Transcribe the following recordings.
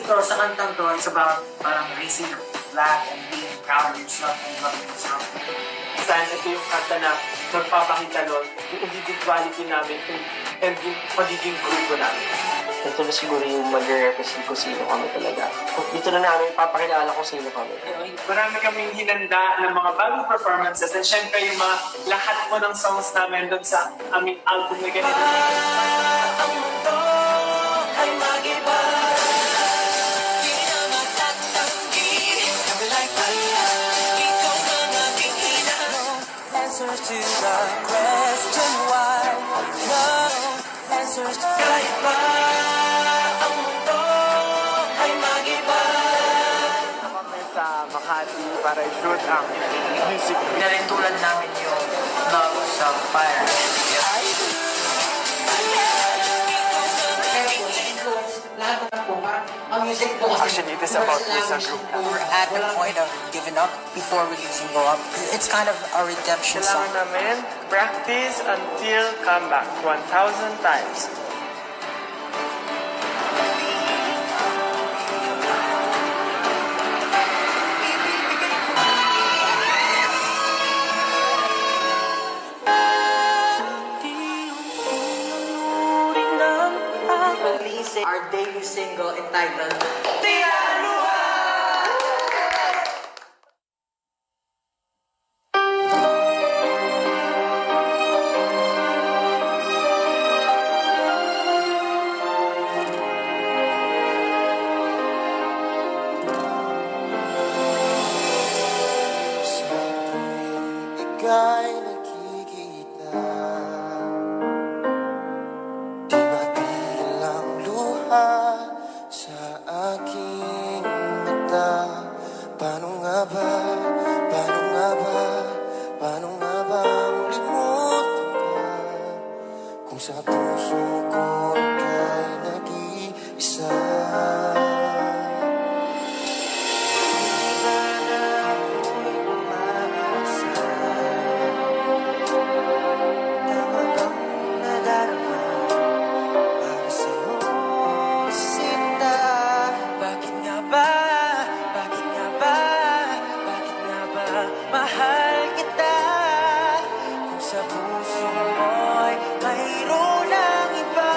ito, sa kantang to, it's about parang raising your flag and being proud of yourself and loving yourself. Saan ito yung kanta na nagpapakita nun, yung individuality namin and yung pagiging grupo namin. Ito na siguro yung mag-represent kung sino kami talaga. Dito na namin ipapakilala kung sino kami. Marami kaming hinanda ng mga bagong performances and syempre yung mga lahat mo ng songs namin doon sa aming album na ganito. Ang mundo ay mag-iba. Di na matatanggi. Kami like fire. Ikaw ang aking ina. Answer to the question why. No answers to kahit ba ang mundo ay mag-iba. Kami sa Makati para i-shoot ang music. Pinarintulan namin yung love sa fire. Actually, it is about this group. We're at the point of giving up before releasing Go Up. It's kind of a redemption song. Kailangan namin practice until comeback 1,000 times. Releasing our debut single entitled Ika'y nakikita. Di matigil ang luha sa aking mata. Paano nga ba, paano nga ba, paano nga ba limutin ka? Kung sa puso ko ika'y nag-iisa. mahal kita? Kung sa puso mo'y mayroon ng iba.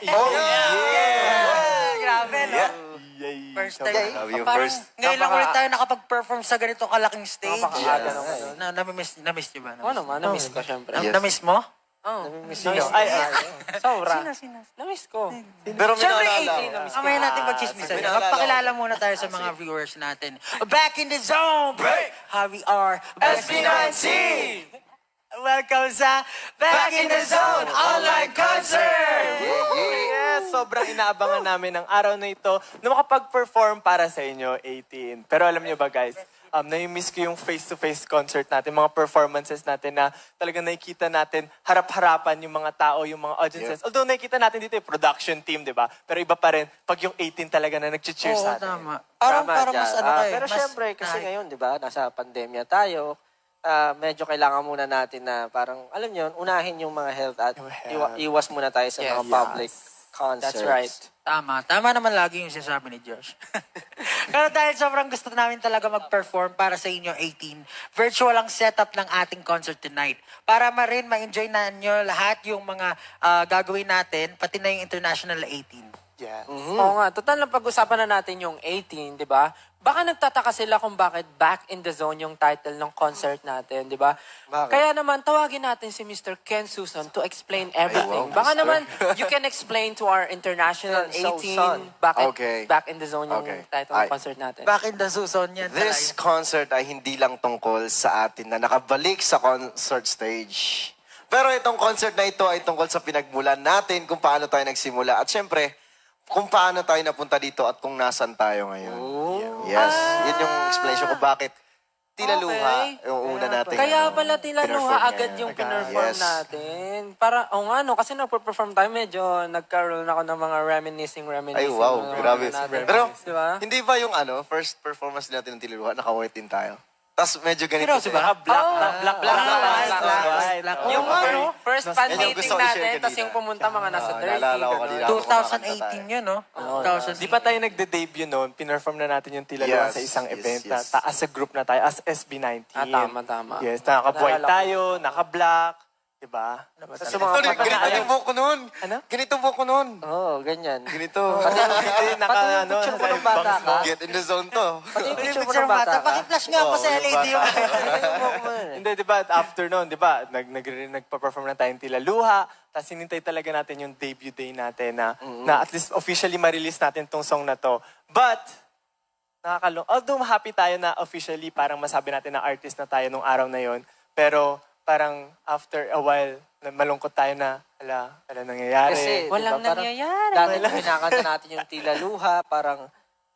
Oh, yeah! Grabe, no? Yeah. First time. Grabe yung Parang first. ngayon lang ulit tayo nakapag-perform sa ganito kalaking stage. Napakaaga Yes. naman. Na-miss niyo ba? Oo naman, na-miss ko syempre. Yes. Na-miss mo? Oo, na-miss ko. Sobra. Na-miss ko. Pero may Syempre, naalala 18 ko. na-miss ko. Mamaya natin pag-chismisan. May naalala Magpakilala ko. muna tayo sa mga viewers natin. Back in the zone! How we are. SB19! Welcome sa Back in the Zone Online Concert! Yes, sobrang inaabangan namin ang araw na ito na makapag-perform para sa inyo, 18. Pero alam niyo ba guys, na-miss ko yung face-to-face concert natin, mga performances natin na talagang nakikita natin harap-harapan yung mga tao, yung mga audiences. Although nakikita natin dito yung production team, di ba? Pero iba pa rin pag yung 18 talaga na nag-cheer Oo, sa atin. tama. Parang mas ano kayo. Pero mas- syempre, kasi ngayon, di ba, nasa pandemya tayo, medyo kailangan muna natin na parang, alam nyo, unahin yung mga health at Yung health. iwas muna tayo sa mga public concerts. That's right. Tama. Tama naman lagi yung sinasabi ni Josh. Pero dahil sobrang gusto namin talaga mag-perform para sa inyo, 18, virtual ang setup ng ating concert tonight. Para ma-enjoy na nyo lahat yung mga gagawin natin, pati na yung International 18. Yeah. Oo nga, total na pag-usapan na natin yung 18, di ba? Baka nagtataka sila kung bakit Back in the Zone yung title ng concert natin, di ba? Bakit? Kaya naman, tawagin natin si Mr. Ken Susan to explain everything. Baka naman, you can explain to our International Ken 18, Susan. bakit Okay. Back in the Zone yung Okay. title ng Ay. concert natin. Back in the Susan yan. This concert ay hindi lang tungkol sa atin na nakabalik sa concert stage. Pero itong concert na ito ay tungkol sa pinagmulan natin, kung paano tayo nagsimula. At syempre, kung paano tayo napunta dito at kung nasan tayo ngayon. Yes, yun yung explanation ko bakit Tila Luha yung una natin. Kaya pala Tila pinerform Luha ngayon. agad yung pinerform Yes. natin. Para, nga no, kasi nagpo-perform tayo, medyo nagkaroon ako ng mga reminiscing. Ay, wow, ng mga grabe. natin. Pero, Diba? hindi ba yung first performance natin ng Tila Luha, naka-white din tayo? Tapos medyo ganito. Seryoso ba? Black. Yung first fan Yan yung meeting gusto ko i-share natin, kanina. tapos yung pumunta mga nasa 30. naalala ko kanina. ganun. 2018 yun, no? 2018. Di pa tayo nagde-debut noon, pinerform na natin yung Tila Luha Yes, sa isang yes, event. yes. As a group na tayo, as SB19. Tama. Yes, naka-white Naalala ko. tayo, naka-black. Diba? Sa mga Ganito yung buhok ko nun. Ano? Ganito buhok ko nun. Oo, ganyan. Ganito. Hindi, Pati yung picture mo nung bata ka. Get in the zone to. Pati yung Yung picture mo picture ng ng bata ka. Paki-flash nga po Oo, sa yung LED yung... Hindi, di ba, after noon, di ba, nagpa-perform na tayong Tila Luha, tapos hinintay talaga natin yung debut day natin na at least officially ma-release natin tong song na to. But, although happy tayo na officially parang masabi natin na artist na tayo nung araw na yon, pero parang after a while, malungkot tayo na, ala nangyayari. Kasi, Walang diba, parang nangyayari. Dati nung kinakanta natin yung Tila Luha, parang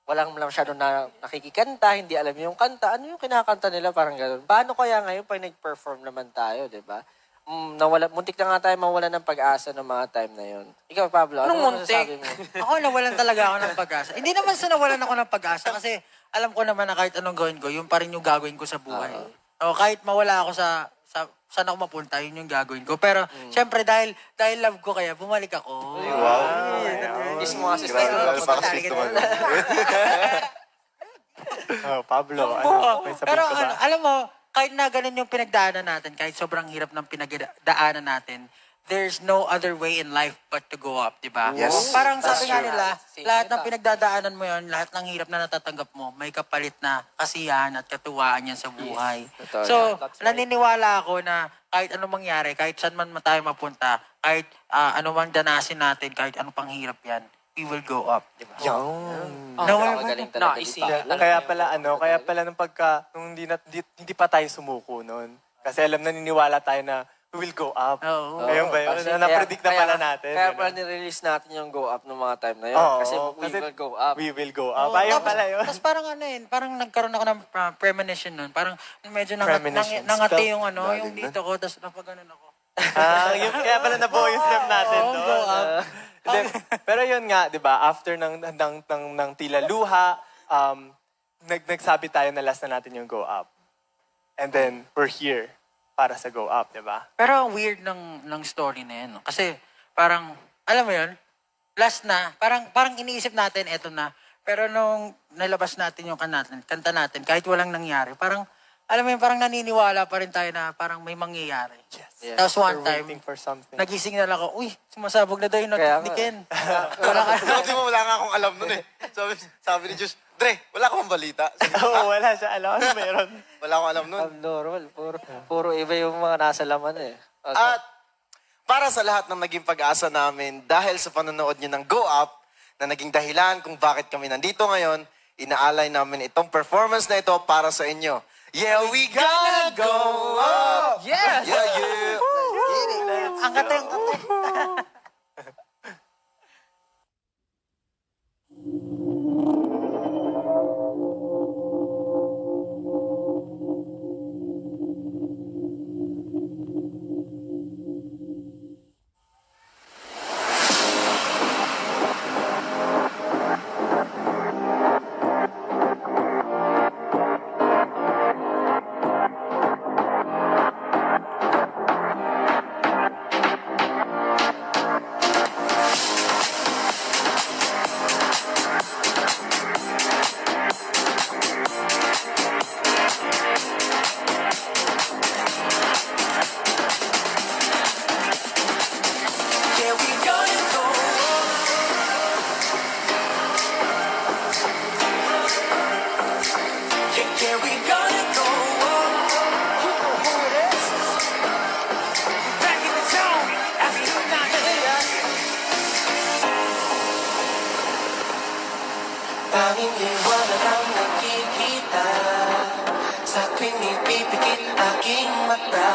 walang masyado na nakikikanta, hindi alam yung kanta. Ano yung kinakanta nila? Parang gano'n. Paano kaya ngayon pag nag-perform naman tayo, di ba? Muntik na nga tayo mawala ng pag-asa ng mga time na yun. Ikaw, Pablo, Anong masasabi mo? Ako, nawalan talaga ako ng pag-asa. Hindi naman sa nawalan ako ng pag-asa kasi alam ko naman na kahit anong gawin ko, yun pa rin yung gagawin ko sa buhay. O kahit mawala ako sa saan ako mapunta, yun yung gagawin ko. Pero, syempre, dahil love ko kaya, bumalik ako. Wow. Kiss mo nga si Grabe, Steve. baka sweet naman. Pablo, Oo. may sabihin Pero ka ba? alam mo, kahit na ganun yung pinagdaanan natin, kahit sobrang hirap ng pinagdaanan natin, there's no other way in life but to go up, di ba? Yes. Parang sabi That's nga true. nila, lahat ng pinagdadaanan mo yon, lahat ng hirap na natatanggap mo, may kapalit na kasiyahan at katuwaan yan sa buhay. Totoo. So, naniniwala ako na kahit anong mangyari, kahit saan man tayo mapunta, kahit ano man danasin natin, kahit anong panghirap yan, we will go up, di ba? Magaling talaga Nice. dito. Kaya pala nung hindi pa tayo sumuko noon. Kasi naniniwala tayo na we will go up. Oo. Ngayon ba yun? Kasi Na-predict na pala natin. Kaya Ano? pala nirelease natin yung go up ng mga time na yun. Oo, Kasi we will go up. We will go up. Ayun pala yun. Tapos parang parang nagkaroon ako ng premonition nun. Parang medyo Premonition. nangati Spell. yung Lalim yung dito ko, tapos napaganon ako. Kaya pala nabuo yung step natin Oo, doon. go up. Hindi, pero yun nga, di ba, after ng Tila Luha, nagsabi tayo na last na natin yung go up. And then, we're here para sa go up, di ba? Pero ang weird ng story na yan. No? Kasi parang, alam mo yun, last na, parang iniisip natin, eto na. Pero nung nalabas natin yung kanta natin, kahit walang nangyari, parang alam mo yun, parang naniniwala pa rin tayo na parang may mangyayari. Yeah. Tapos one We're time, waiting for something. nagising na lang ako, uy, sumasabog na daw yung Kaya notif ni nga. Ken. Wala ka Sabi mo, wala nga akong alam nun eh. Sabi ni Diyos, Dre, wala akong balita. Sabi ko, Oo, wala siya. Alam ano meron. wala akong alam nun. Abnormal. Puro iba yung mga nasa laman eh. Okay. At para sa lahat ng naging pag-asa namin dahil sa panonood nyo ng Go Up, na naging dahilan kung bakit kami nandito ngayon, inaalay namin itong performance na ito para sa inyo. Yeah, we gonna go up! Yes! Yeah, yeah! ang kateng. Yeah, we gonna go. Yeah, we gonna go. You know who it is. Back in the zone. After you knock it in. Tanging liwanag ang nakikita sa tuwing ipipikit aking mata.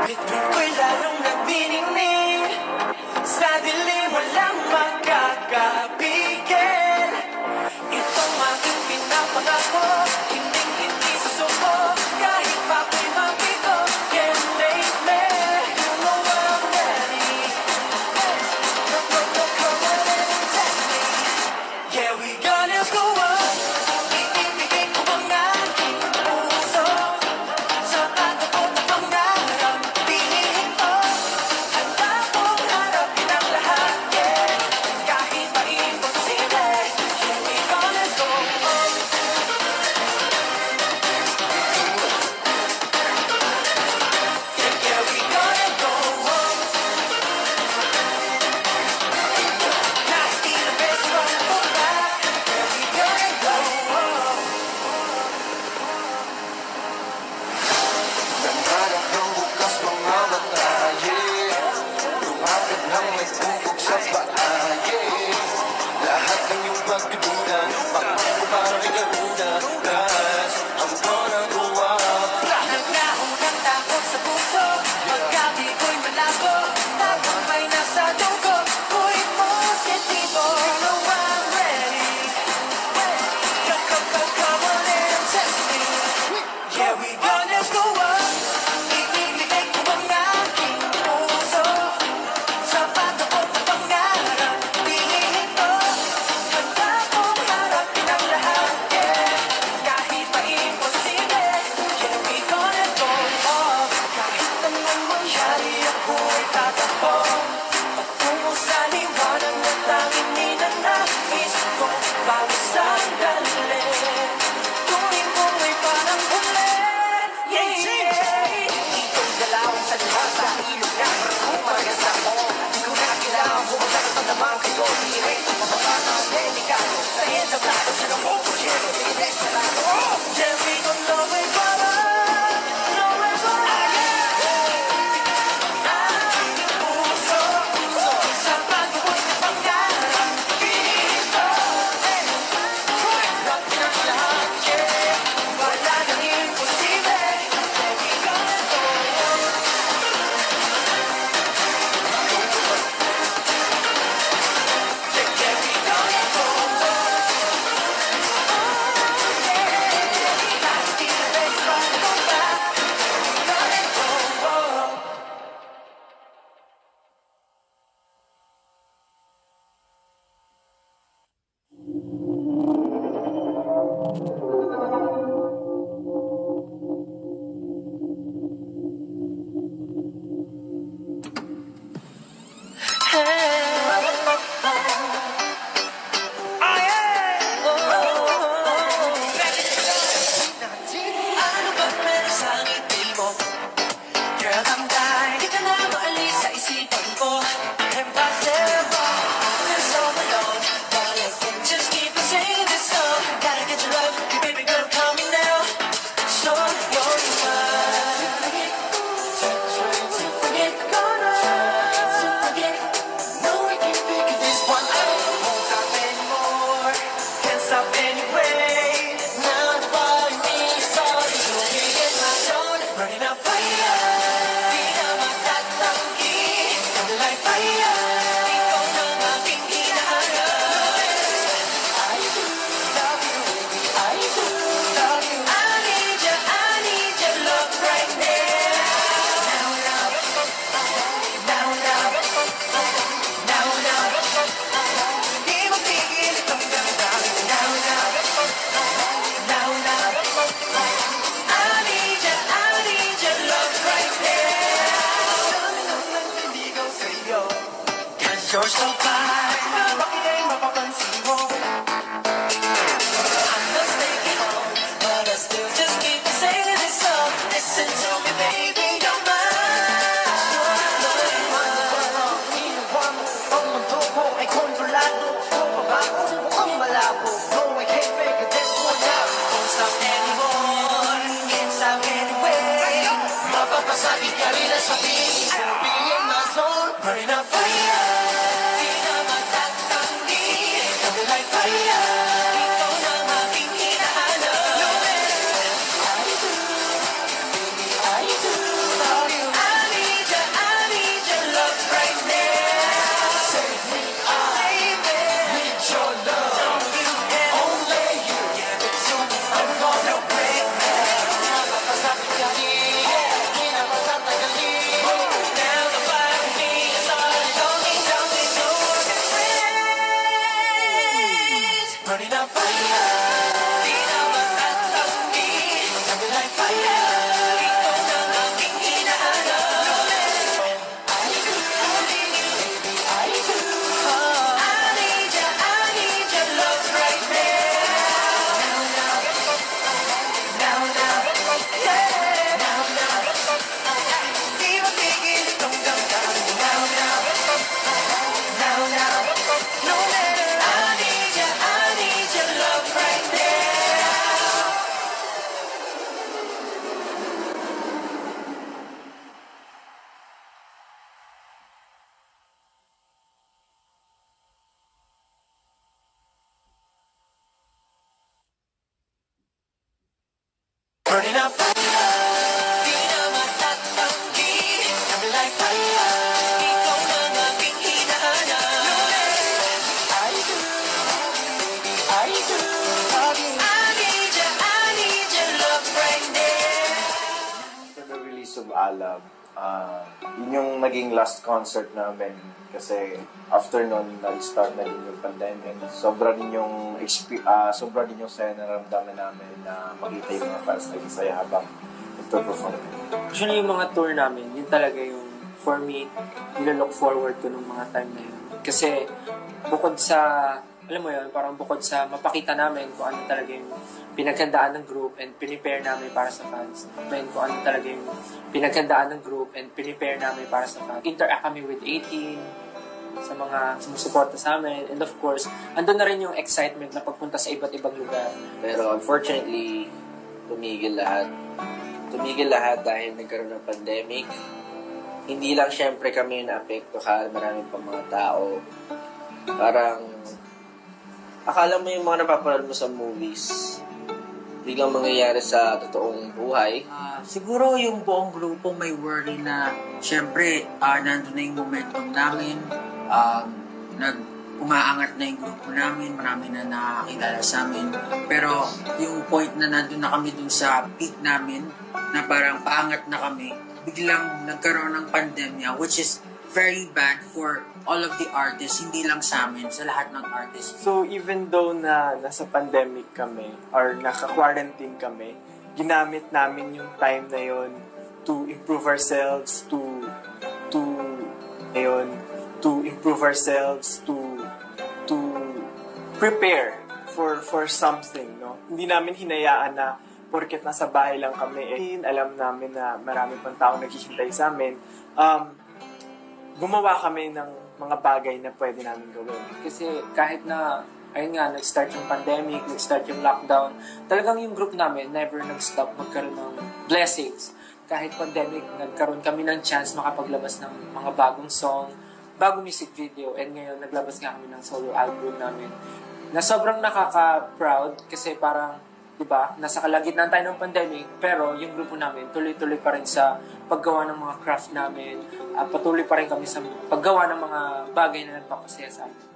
Bituin ko'y lalong nagniningning. Sa dilim walang makakapigil. Itong aking pinapangako, hinding-hindi susuko. Kahit pa ko'y mabigo, can't make me. You know I'm ready. Come on and test me. Yeah, we gonna go up. Ibibigay ko ang aking puso. Sa pagkakot na pangarap, piliin ko. Handa kong harapin ang lahat, yeah. Kahit pa imposible, yeah, we gonna go up. Yeah, we gonna go up. Kahit ilang beses ang puta, yeah, we gonna go up. Nangarap ng bukas mga mata, yeah. Lumapit ng may tubog sa paa, yeah. Lahat ng iyong pagdududa, pangako parang ilaruda. Guys, I'm gonna go up. Nagnaunang takot sa puso, pagkabi ko'y malabo. Tagumpay na sa dugo, ko'y positibo. You know I'm ready. Come on and test me. Yeah, we gonna go up. Ibibigay ko ang aking puso. Sa pagkakot na pangarap, piliin ko. Handa kong harapin ang lahat, yeah. Kahit pa imposible, yeah, we gonna go up. Kahit anong mangyari, ako'y tatakbo. Patungo sa liwanag na tanging ninanais ko. Bawat sandali, tuwing buhay parang huli. Yeah, yeah. Itong dalawang sa sa ilog na parang umagas ako. Di ko na kailangan pumunta sa tandamang kayo. Hiray ito mababa na ang delikado. Sa entablado, sinamong ko siya. Pinis na lang ako. Yeah, we don't know it, para. Know it, para. Aking puso, sa pagkakot na pangarap, piliin ko. Rapin ang lahat, yeah. Wala nang imposible. Yeah, we gonna go. Yeah, we gonna go. Kahit ilang beses pa You're so fine na bakit ay mapapansin mo? I'm not staying home, but I still just keep singing this song. Listen to me, baby, you're Won't stop anymore, can't stop anyway. Mapapasabi ka rin na sabihin ko, be in my zone. Burning up fire, di na matatanggi. Coming like fire, ikaw na ang aking hinahanap. No matter I do, baby, I do. I need your love right now. Save me, need your love. Only you, give it to me. I'm gonna break now. Mapapasabi ka rin, di na matatagali. Now the fire of me is all going down this open place. Burning up fire, di na matatanggi. Coming like fire, ikaw na ang aking hinahanap. I do, baby, I do. I need your love right now. Now, yeah. Now, di mapigil itong damdamin. Now, no matter. I need your love right now. Burning up fire, di na matatanggi. Coming like fire, ikaw na ang aking hinahanap. I do, baby, I do. I need your love right now. For the release of Alab, yun yung naging last concert namin kasi after nun, nag-start na din yung pandemic. Sobra din yung saya na naramdaman namin na makita yung mga fans nag-isaya habang nagpo-perform. Actually, yung mga tour namin, yun talaga yung, for me, nilalook forward ko nung mga time na yun. Kasi, bukod sa, alam mo yun, parang bukod sa mapakita namin kung ano talaga yung pinaghandaan ng group and pinipare namin para sa fans. And kung ano talaga yung pinaghandaan ng group and pinipare namin para sa fans. Interact kami with 18, sa mga sumusuporta sa amin. And of course, andun na rin yung excitement na pagpunta sa iba't ibang lugar. Pero unfortunately, tumigil lahat. Tumigil lahat dahil nagkaroon ng pandemic. Hindi lang syempre kami yung naapektuhan, marami pang mga tao. Parang, akala mo yung mga napapanood mo sa movies, biglang mangyayari sa totoong buhay. Siguro yung buong grupo may worry na syempre nandun na yung momentum namin, umaangat na yung grupo namin, marami na nakakilala sa amin. Pero yung point na nandun na kami dun sa peak namin, na parang paangat na kami, biglang nagkaroon ng pandemya, which is very bad for all of the artists, hindi lang sa amin, sa lahat ng artists. So even though na nasa pandemic kami or naka-quarantine kami, ginamit namin yung time na yon to improve ourselves, to improve ourselves, to prepare for something, no? Hindi namin hinayaan na porket nasa bahay lang kami, alam namin na marami pang tao naghihintay sa amin. Gumawa kami ng mga bagay na pwede namin gawin. Kasi kahit na, ayun nga, nag-start yung pandemic, nag-start yung lockdown, talagang yung group namin never nag-stop magkaroon ng blessings. Kahit pandemic, nagkaroon kami ng chance makapaglabas ng mga bagong song, bagong music video, and ngayon naglabas nga kami ng solo album namin na sobrang nakaka-proud kasi parang, di ba, nasa kalagitnaan tayo ng pandemic, pero yung grupo namin tuloy-tuloy pa rin sa paggawa ng mga craft namin, patuloy pa rin kami sa paggawa ng mga bagay na nagpapasaya sa amin.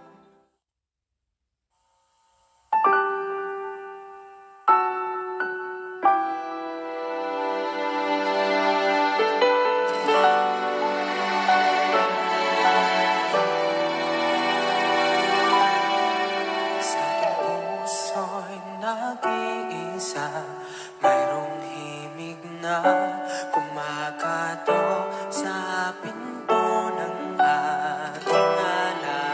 Sa aking puso'y nag-iisa, mayroong himig na kumakato sa pinto ng aking alaala.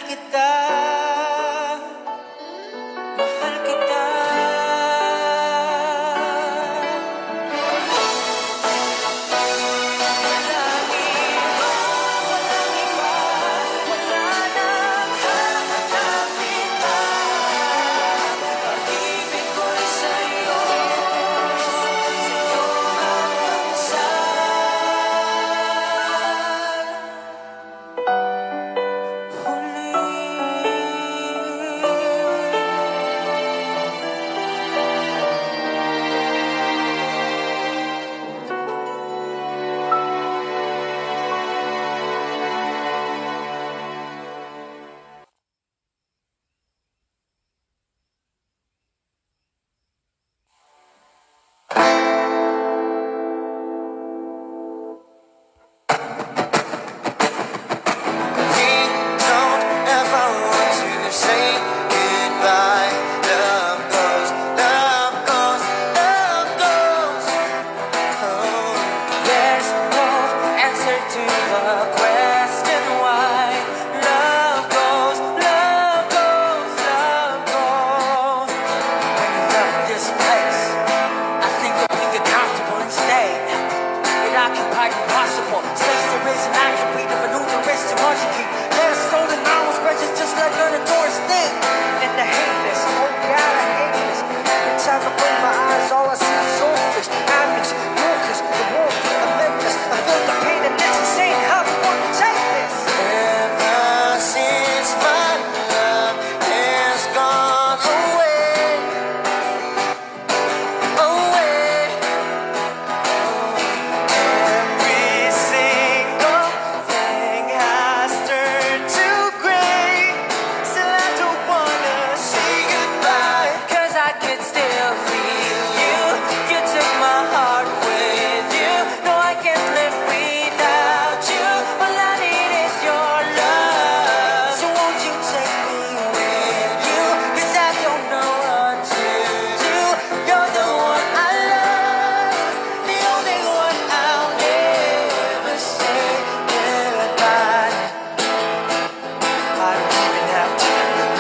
kita, mahal kita. Walang iba, walang iba, wala nang hahanapin pa. Pag-ibig ko'y sa'yo, sa'yo hanggang sa We don't ever want to say goodbye. Love goes, love goes, love goes. Oh. There's no answer to the question why. Love goes, love goes, love goes. When we left this place, I think that we get comfortable and stay. It occupied impossible. Space there is an attribute of a new risk to much to keep. There's stolen hours, bridges just like on a tourist thing. And the hate this, oh God, I hate this. Every time I open my eyes, all I see is goldfish, diamonds, mucus, the wolf, the Memphis. I feel the pain and it's insane how we want to take this. Ever since my love has gone away, away. Every single thing has turned to gray. Still I don't wanna say goodbye, 'cause I could still feel you. You took my heart with you. No, I can't live without you. All I need is your love. So won't you take me with you? 'Cause I don't know what to do. You're the one I love, the only one I'll ever say goodbye. I don't even have to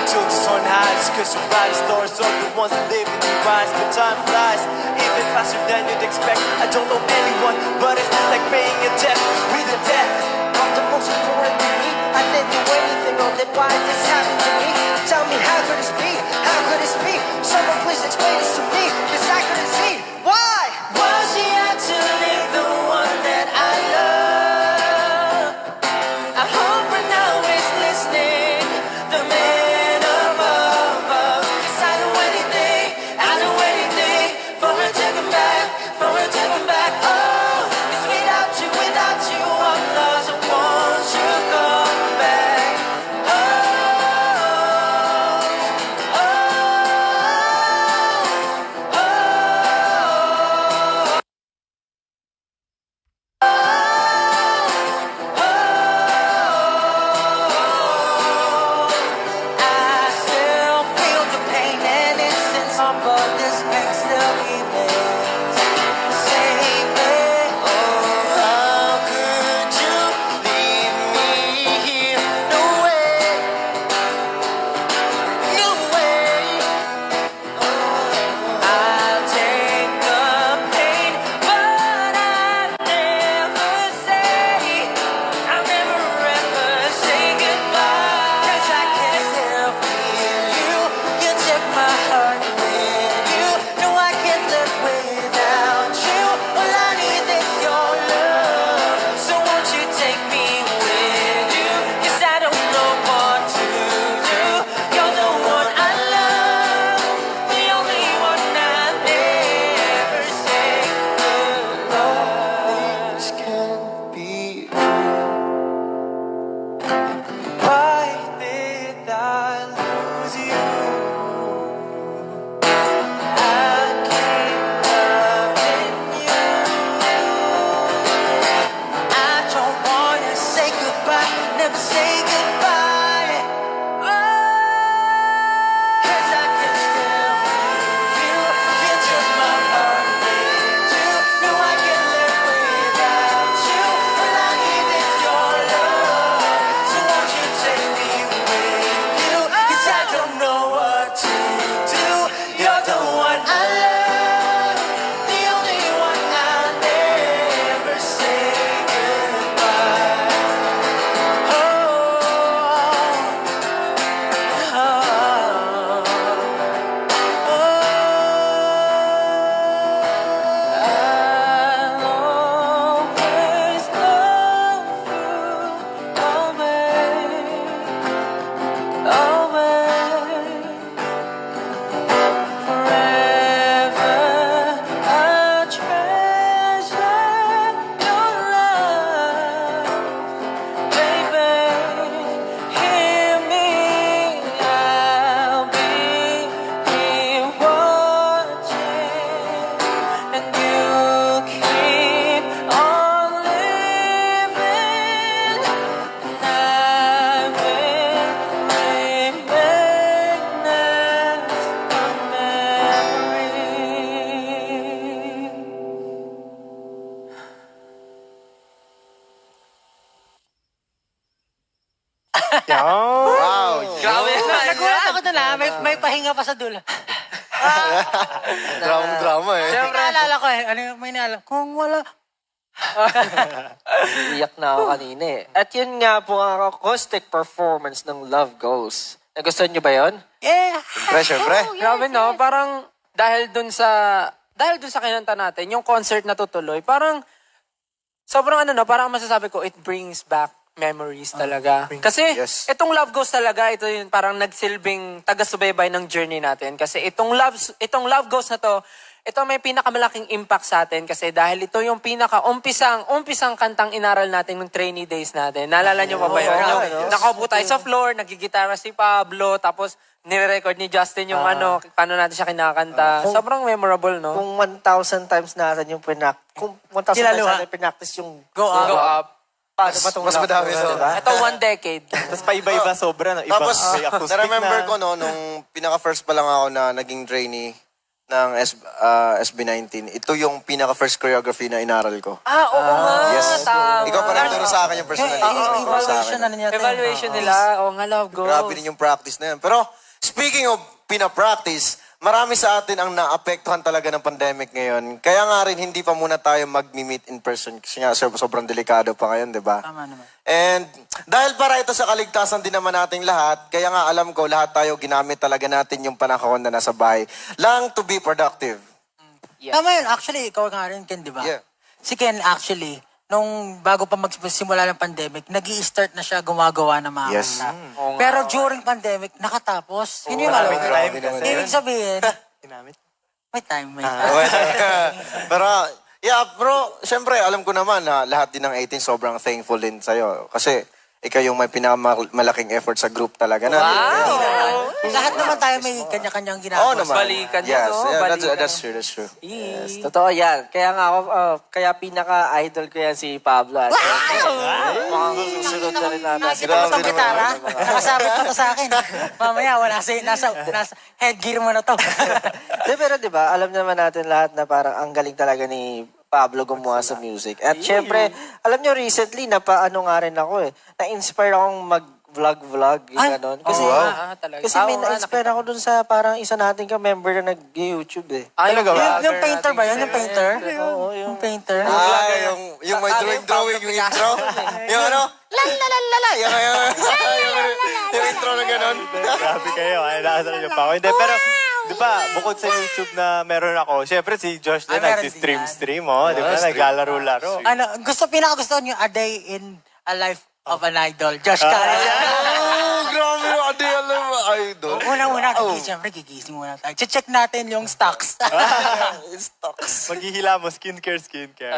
until the sun hides, 'cause your brightest stars are the ones that live in your eyes. But time flies even faster than you'd expect. I don't know anyone, but it's just like paying a debt with a death. Of the most important to me, I didn't do anything wrong, then why did this happen to me? Tell me, how could this be? How could this be? Someone please explain this to me, 'cause I couldn't see. Why? Why she had to leave the one that I love? I hope right now is listening, the man above. 'Cause I do anything for her to come back, for her to come back. Oh, 'cause without you, I'm lost. I want you come back. Oh, oh, oh, oh. may pahinga pa sa dulo. Drama eh. Siyempre, naalala ko eh. Ano yung may naalala? Kung wala. Iyak na ako kanina eh. At yun nga po ang acoustic performance ng Love Goes. Nagustuhan niyo ba yun? Yeah. Siyempre. Grabe no, parang dahil dun sa kinanta natin, yung concert na tutuloy, parang sobrang parang masasabi ko, it brings back memories talaga. Kasi Yes. itong Love Goes talaga, ito yung parang nagsilbing taga-subaybay ng journey natin. Kasi itong Love Goes na to, ito may pinakamalaking impact sa atin kasi dahil ito yung umpisang kantang inaral natin ng trainee days natin. Naalala niyo pa ba yun? Yung nakaupo tayo sa floor, nagigitara si Pablo, tapos nire-record ni Justin yung paano natin siya kinakanta. Sobrang memorable, no? Kung 1,000 times natin yung kung 1,000 times natin pinactice yung Go up. paano ba itong Mas Love madami Goes, to. diba? Ito, 1 decade. Tapos paiba-iba sobra. No? Iba, Tapos, may acoustic na-remember na. ko nung pinaka-first pa lang ako na naging trainee ng SB19. Ito yung pinaka-first choreography na inaral ko. Oo nga. Yes. Tama. Ikaw pa nagturo sa akin yung personality. Evaluation na niya. Evaluation nila. Nga, Love Goes. Grabe din yung practice na yan. Pero, speaking of pina-practice, marami sa atin ang naapektuhan talaga ng pandemic ngayon. Kaya nga rin, hindi pa muna tayo mag-meet in person. Kasi nga, sobrang delikado pa ngayon, di ba? Tama naman. And dahil para ito sa kaligtasan din naman nating lahat, kaya nga alam ko, lahat tayo ginamit talaga natin yung panahon na nasa bahay lang to be productive. Tama yun. Actually, ikaw nga rin, Ken, di ba? Yeah. Si Ken, actually, nung bago pa magsimula ng pandemic, nag-i-start na siya gumagawa ng mga Yes. kanta. Pero during pandemic, nakatapos. Yun yung maraming malawak. time kasi. Ibig sabihin, Ginamit. may time, may Pero, bro, syempre, alam ko naman na lahat din ng 18 sobrang thankful din sa'yo. Kasi, ikaw yung may pinakamalaking effort sa group talaga na. Lahat naman tayo may kanya-kanyang ginagawa. Oo naman. Balikan Yes, yun, no? yeah, Balikan. that's true. Yes, totoo yan. Kaya nga ako, kaya pinaka-idol ko yan si Pablo. Mukhang susunod na rin natin. Nakikita mo itong gitara? Nakasabit pa to sa akin. Mamaya, nasa headgear mo na to. Pero di ba, alam naman natin lahat na parang ang galing talaga ni Pablo gumawa sa music. At syempre, alam nyo, recently, napaano nga rin ako eh. Na-inspire akong mag-vlog, yung gano'n. Kasi, talaga. kasi may na-inspire ako dun sa parang isa nating ka-member na nag-YouTube eh. Talaga ba? Yung painter ba yun? Yung painter? Oo, Yung painter? Yung may drawing, yung intro. Yung ano, la. Yung intro na gano'n. Grabe kayo. Ay, nakasal niyo pa ako. Hindi, pero, di ba, bukod sa YouTube na meron ako, syempre si Josh din meron nagsi-stream, oh. Di ba, naglalaro-laro. Pinakagusto niyo, A Day in a Life of an Idol. Josh Carey. Grabe yung alam mo, idol. Una-una, siyempre, gigising muna tayo. Check natin yung stocks. Maghihila mo, skincare.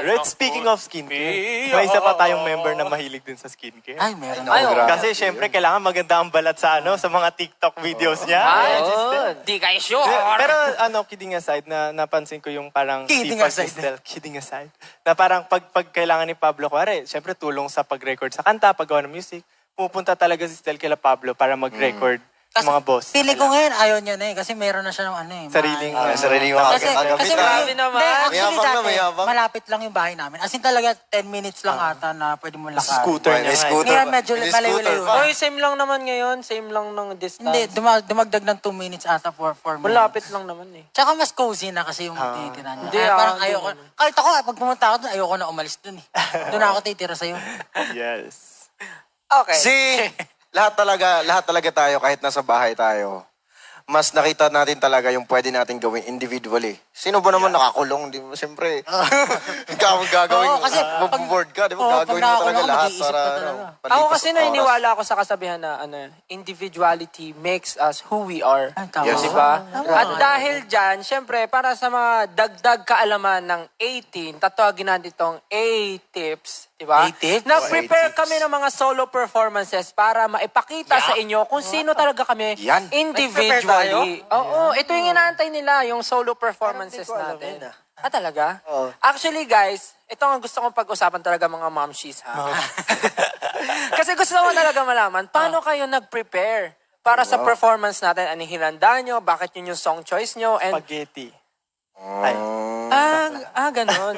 Right, speaking of skincare, may isa pa tayong member na mahilig din sa skincare. Ay, meron. Kasi syempre, kailangan maganda ang balat sa sa mga TikTok videos niya. Di kayo sure. Pero kidding aside, napansin ko yung parang Kidding sipag aside. ni Stel. Kidding aside. Na parang pag kailangan ni Pablo, kuwari, syempre tulong sa pag-record sa kanta, paggawa ng music, pupunta talaga si Stel kila Pablo para mag-record sa mga boss. Pili ko ngayon, ayaw niya na eh. Kasi meron na siya ng Sariling mga Kasi gagamitan. grabe naman. Actually, Mayabang na, dati, mayabang. malapit lang yung bahay namin. As in talaga, 10 minutes lang ata na pwede mo lakad. Scooter May niya. scooter Ngayon, pa. medyo May malayo-layo. scooter pa. Oy, same lang naman ngayon. Same lang ng distance. Hindi, dumagdag ng 2 minutes ata for 4 minutes. Malapit lang naman eh. Tsaka mas cozy na kasi yung tinitira niya. Hindi, Parang hindi ayoko. naman. Kahit ako, pag pumunta ako doon, ayoko na umalis doon eh. Doon ako titira sa'yo. Yes. Okay. Lahat talaga tayo, kahit nasa bahay tayo, mas nakita natin talaga yung pwede natin gawin individually. Sino ba naman nakakulong? Di ba? Siyempre, ikaw ang gagawin. Oo, kasi Board ka, di ba? Oo, Gagawin pag mo talaga nakakulong, lahat mag-iisip para ka talaga. palipas Ako kasi ang oras. naniniwala ako sa kasabihan na individuality makes us who we are. Ay, tama. Yes. Diba? Tama. At dahil dyan, syempre, para sa mga dagdag kaalaman ng 18, tatawagin natin itong A-tips. Diba? A-tips? Nag-prepare kami ng mga solo performances para maipakita sa inyo kung sino talaga kami Yan. individually. Oo, ito yung inaantay nila, yung solo performances Parang di ko alam natin. yun, Talaga? Oo. Actually, guys, ito ang gusto kong pag-usapan talaga mga momshies, ha? Kasi gusto ko talaga malaman, paano kayo nag-prepare para sa performance natin? Anong hinanda nyo? Bakit yun yung song choice nyo? And, Spaghetti. Ay. ganon.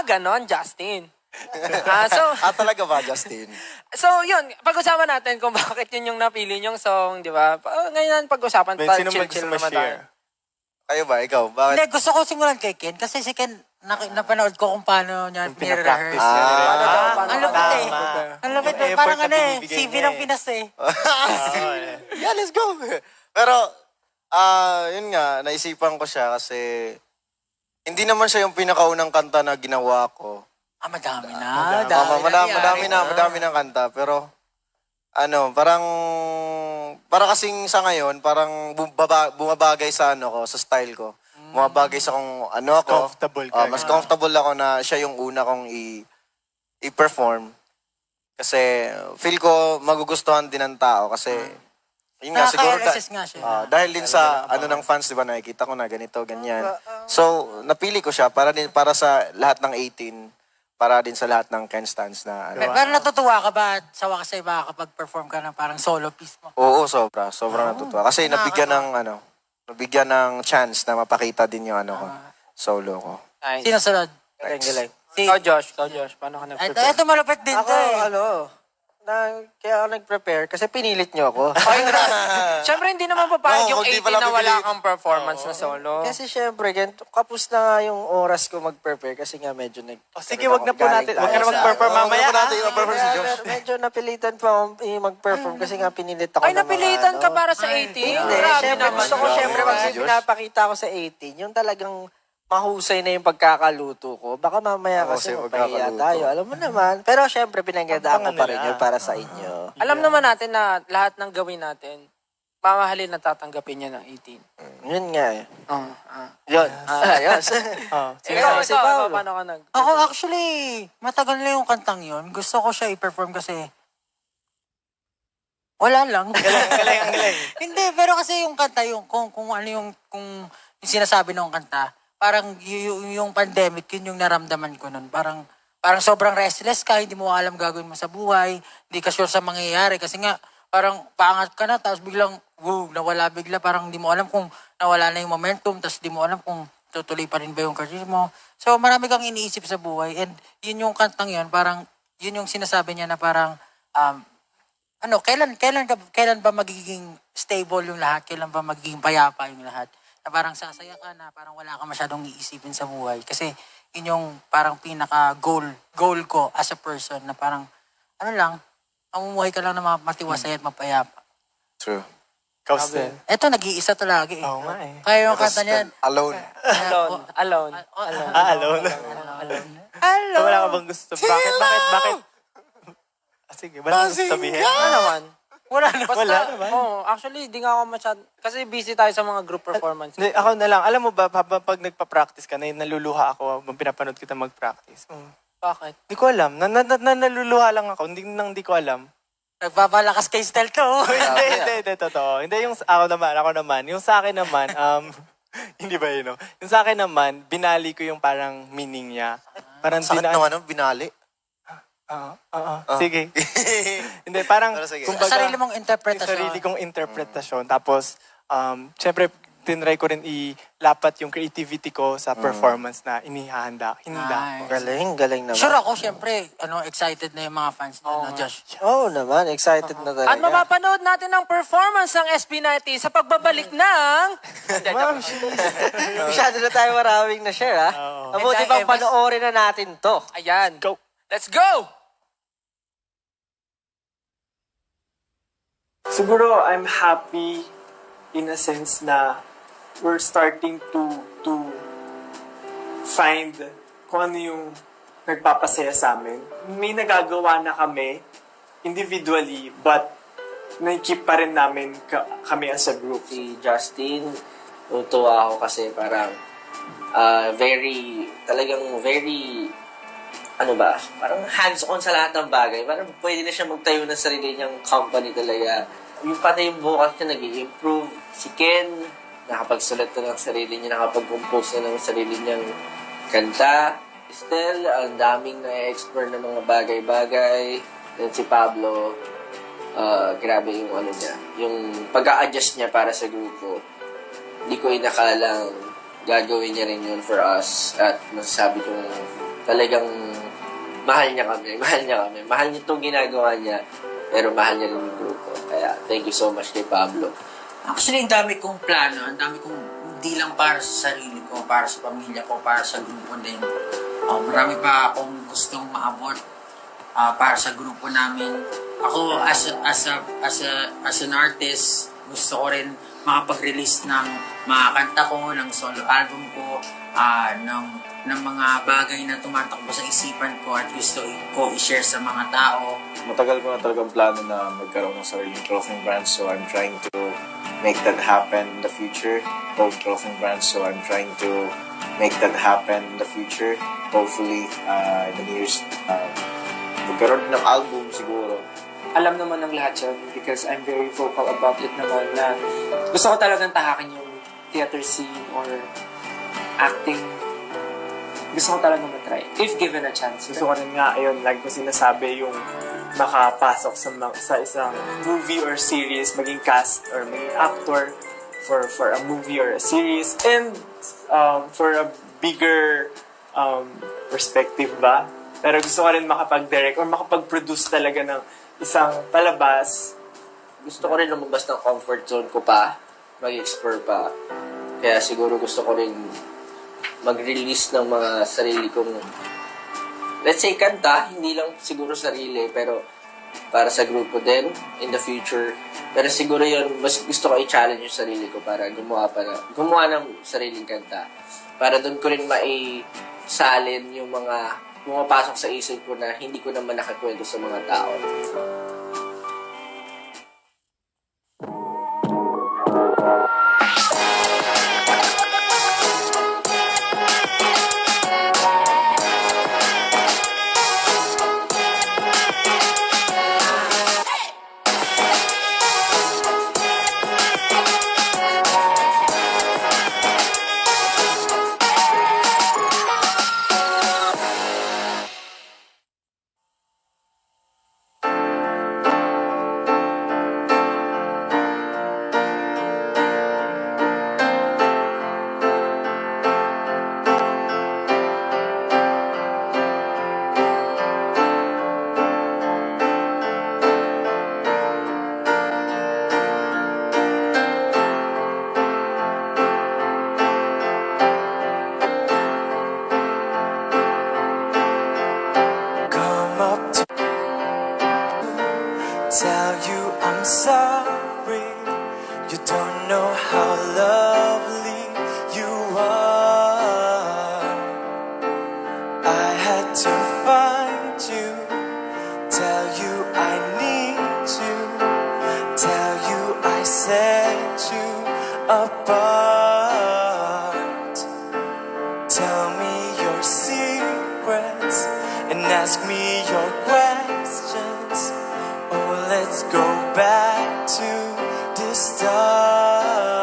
Ganon, Justin. Talaga ba, Justin? So, yun, pag-usapan natin kung bakit yun yung napili yung song, di ba? Ngayon, pag-usapan, Ben, sino chill-chill gusto naman tayo. ma-share? Kayo ba? Ikaw? Bakit? Hindi, gusto ko simulan kay Ken kasi si Ken, napanood ko kung paano niya Pinapractice nire-rehearse. niya. Ang lupit eh. Tama. Ang lupit eh. Yung Parang effort na binibigay CV niya ng eh. Pinas eh. Yeah, let's go! Pero, yun nga, naisipan ko siya kasi hindi naman siya yung pinakaunang kanta na ginawa ko. Madami na. Madami ng kanta. Pero, parang kasing sa ngayon, parang bumabagay sa sa style ko. Bumabagay sa kung ako. Comfortable ka. Mas comfortable ako na siya yung una kong i-perform. Kasi, feel ko magugustuhan din ng tao. Kasi, yun nga, siguro, Nakaka-resist nga siya. dahil din sa ng fans, di ba, nakikita ko na ganito, ganyan. So, napili ko siya para sa lahat ng 18, para din sa lahat ng Ken stans na Pero natutuwa ka ba at sawa ka sa iba kapag perform ka ng parang solo piece mo? Oo, sobrang natutuwa. Kasi nabigyan ng chance na mapakita din yung solo ko. Nice. Sino sunod? Galing. Ikaw, Josh. Paano ka nag-prepare? Ito malupit din to eh. Kaya ako nag-prepare kasi pinilit niyo ako. Siyempre, hindi naman papayag yung hindi 18 pala na wala pipiliin. kang performance na solo. Kasi syempre, kapos na nga yung oras ko mag-prepare kasi nga medyo Sige, wag na po natin. Wag ka na mag-perform mamaya. Wag na natin mag-perform si Josh. Medyo napilitan pa ako mag-perform kasi nga pinilit ako Ay, ng mga napilitan ka ano. para sa 18? Hindi, Grabe syempre naman. gusto ko syempre pag Si Josh. pinapakita ko sa 18, yung talagang mahusay na yung pagkakaluto ko. Baka mamaya kasi Mahusay mapahiya pagkakaluto. tayo. Alam mo naman. Pero syempre, pinagandaan ko pa rin yun para sa inyo. Alam naman natin na lahat ng gawin natin, mamahalin na tatanggapin niya ng 18. Yun nga eh. Yun. Yes. Ikaw, si Paolo. paano ka nag... Ako actually, matagal na yung kantang yun. Gusto ko siya i-perform kasi wala lang. Galing. Hindi, pero kasi yung kanta, kung sinasabi ng kanta, parang yung pandemic, yun yung naramdaman ko nun. Parang sobrang restless ka, hindi mo alam gagawin mo sa buhay, hindi ka sure sa mangyayari. Kasi nga, parang paangat ka na, tapos biglang, nawala bigla. Parang hindi mo alam kung nawala na yung momentum, tapos hindi mo alam kung tutuloy pa rin ba yung career mo. So, marami kang iniisip sa buhay. And yun yung kantang yun, parang, yun yung sinasabi niya na parang, kailan ba magiging stable yung lahat? Kailan ba magiging payapa yung lahat? Na parang sasaya ka na parang wala ka masyadong iisipin sa buhay. Kasi yun yung parang pinaka-goal ko as a person na parang, mamumuhay ka lang na matiwasay at mapayapa. True. Kausten. Eto, nag-iisa to lagi eh. Oo nga eh. Kaya yung kanta niyan. Alone. Alone. Alone. So, wala ka bang gusto? Bakit? Sige, wala kang gusto sabihin? Ano naman? Wala na. Wala naman. Actually, di nga ako masyad... Kasi busy tayo sa mga group performance. Hindi, ako na lang. Alam mo ba, pag nagpa-practice ka, naluluha ako habang pinapanood kita mag-practice. Bakit? Hindi ko alam. Naluluha lang ako. Hindi ko alam. Nagpapalakas kay Stel to. Hindi, totoo. Hindi yung ako naman. Yung sa akin naman, hindi ba yun, no? Yung sa akin naman, binali ko yung parang meaning niya. Parang Sakit ng binali. Sige. Hindi, parang, Pero sige. kumbaga, Sarili mong yung interpretasyon. sarili kong interpretasyon. Tapos, syempre, tinry ko rin ilapat yung creativity ko sa performance na inihahanda. Nice. Galing naman. Sure ako, syempre, excited na yung mga fans na, Josh. Oo naman, excited na talaga. At mapapanood natin ang performance ng SB90 sa pagbabalik ng... Masyado na tayo maraming na-share, ha? Mabuti bang panoorin na natin to. Ayan. Go. Let's go! Siguro I'm happy in a sense na we're starting to find kung ano yung nagpapasaya sa amin. May nagagawa na kami individually, but naikip pa rin namin kami as a group. Si Justin, tutuwa ako kasi parang very, parang hands-on sa lahat ng bagay. Parang pwede na siya magtayo ng sarili niyang company talaga. Yung pati yung vocals niya nag-i-improve. Si Ken, nakapagsulat na ng sarili niya, nakapag-compose na ng sarili niyang kanta. Still, ang daming na-explore na mga bagay-bagay. Then si Pablo, grabe yung niya. Yung pag-a-adjust niya para sa grupo. Hindi ko inakalang gagawin niya rin yun for us. At masasabi kong talagang mahal niya kami. Mahal niya itong ginagawa niya, pero mahal niya rin yung grupo. Kaya, thank you so much kay Pablo. Actually, ang dami kong plano, ang dami kong hindi lang para sa sarili ko, para sa pamilya ko, para sa grupo din. Marami pa akong gustong maabot para sa grupo namin. Ako, as an artist, gusto ko rin makapag-release ng mga kanta ko, ng solo album ko, ng mga bagay na tumatakbo sa isipan ko at gusto ko i-share sa mga tao. Matagal ko na talagang plano na magkaroon ng sariling clothing brand, so I'm trying to make that happen in the future. Called clothing brand, so I'm trying to make that happen in the future. Hopefully, in the years, magkaroon ng album siguro. Alam naman ng lahat yun because I'm very vocal about it naman na gusto ko talagang tahakin yung theater scene or acting. Gusto ko talagang matry. If given a chance. Gusto ko rin nga, ayun, like ko sinasabi, yung makapasok sa isang movie or series, maging cast or maging actor for a movie or a series. And for a bigger perspective ba? Pero gusto ko rin makapag-direct or makapag-produce talaga ng isang palabas. Gusto ko rin lumabas ng comfort zone ko pa, mag-explore pa. Kaya siguro gusto ko rin mag-release ng mga sarili kong, let's say, kanta. Hindi lang siguro sarili, pero para sa grupo din in the future. Pero siguro yun, mas gusto ko i-challenge yung sarili ko para gumawa ng sariling kanta. Para doon ko rin maisalin yung mga pumapasok sa isip ko na hindi ko naman nakakwento sa mga tao. Tell you I'm sorry. You don't know how lovely you are. I had to find you. Tell you I need you. Tell you I set you apart. Tell me your secrets and ask me your questions. Oh, let's go back to the start.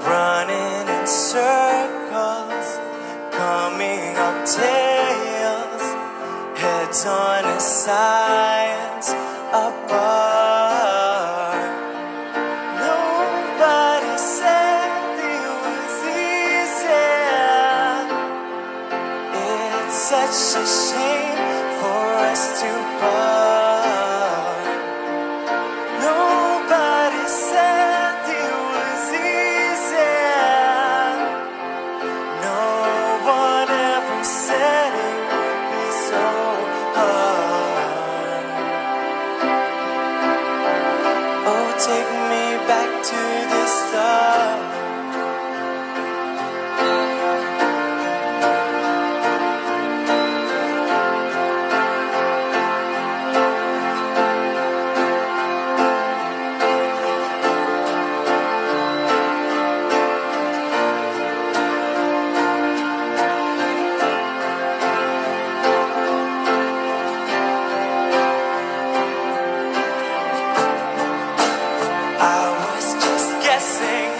Running in circles, coming up tails, heads on a science apart. Nobody said it was easy. It's such a shame for us to part. Nobody said it was easy. No one ever said it would be so hard. Oh, take me back to the start. I was just guessing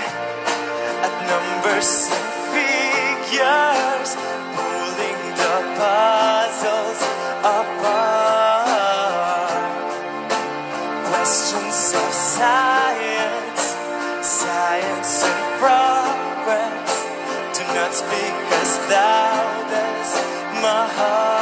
at numbers and figures, pulling the puzzles apart. Questions of science, science and progress, do not speak as loud as my heart.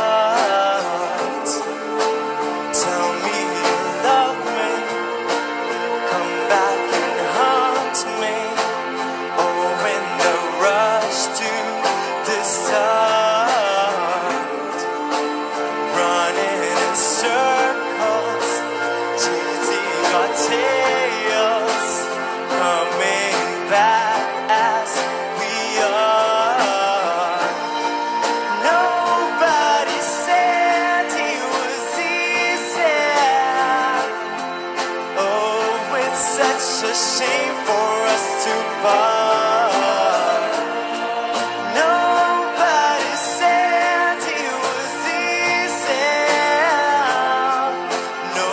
such a shame for us to part. Nobody said it was easy. No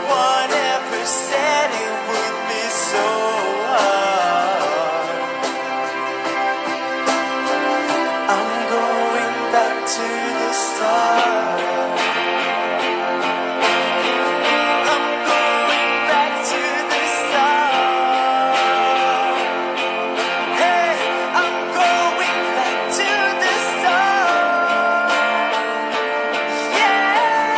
one ever said it would be so hard. I'm going back to the start. I'm going back to the start. Hey, I'm going back to the start. Yeah,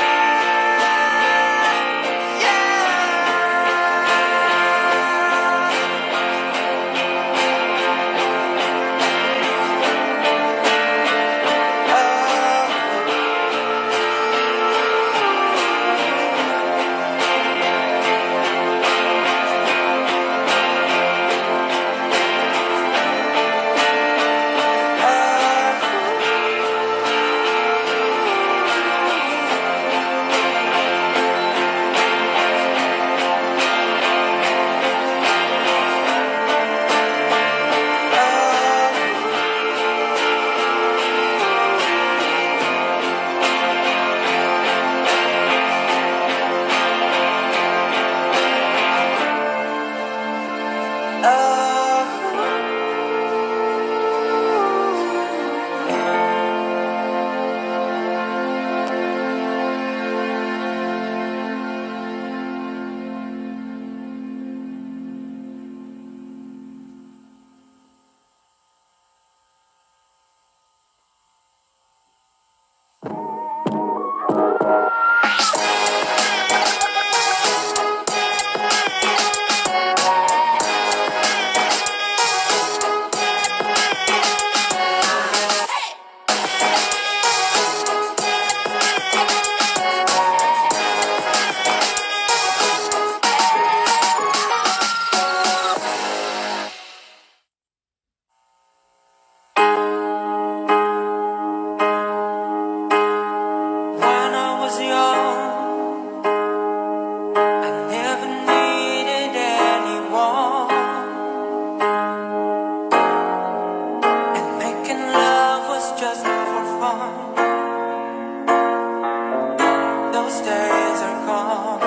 when I was young, I never needed anyone, and making love was just for fun. Those days are gone.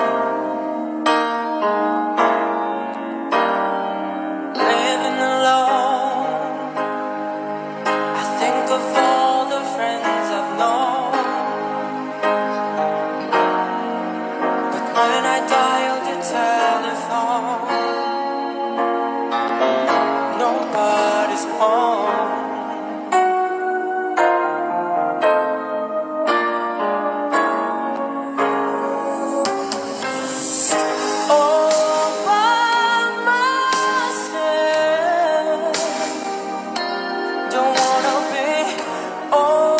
Living alone, I think of all the friends I've known. But when I dial the telephone, nobody's home. All by myself, don't wanna be all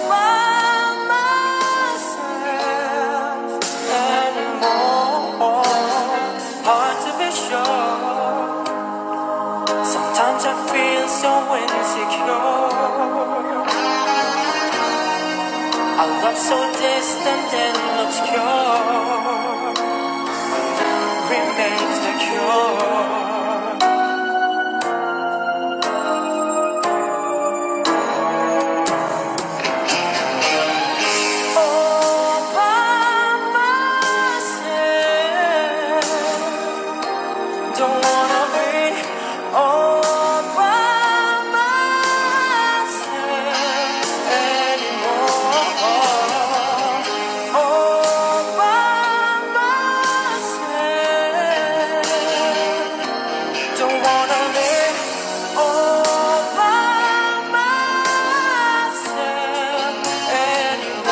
by myself anymore. Hard to be sure. Sometimes I feel so insecure. A love so distant and obscure remains the cure. All by myself, don't wanna be all by myself anymore. All by myself, don't wanna be all by myself anymore.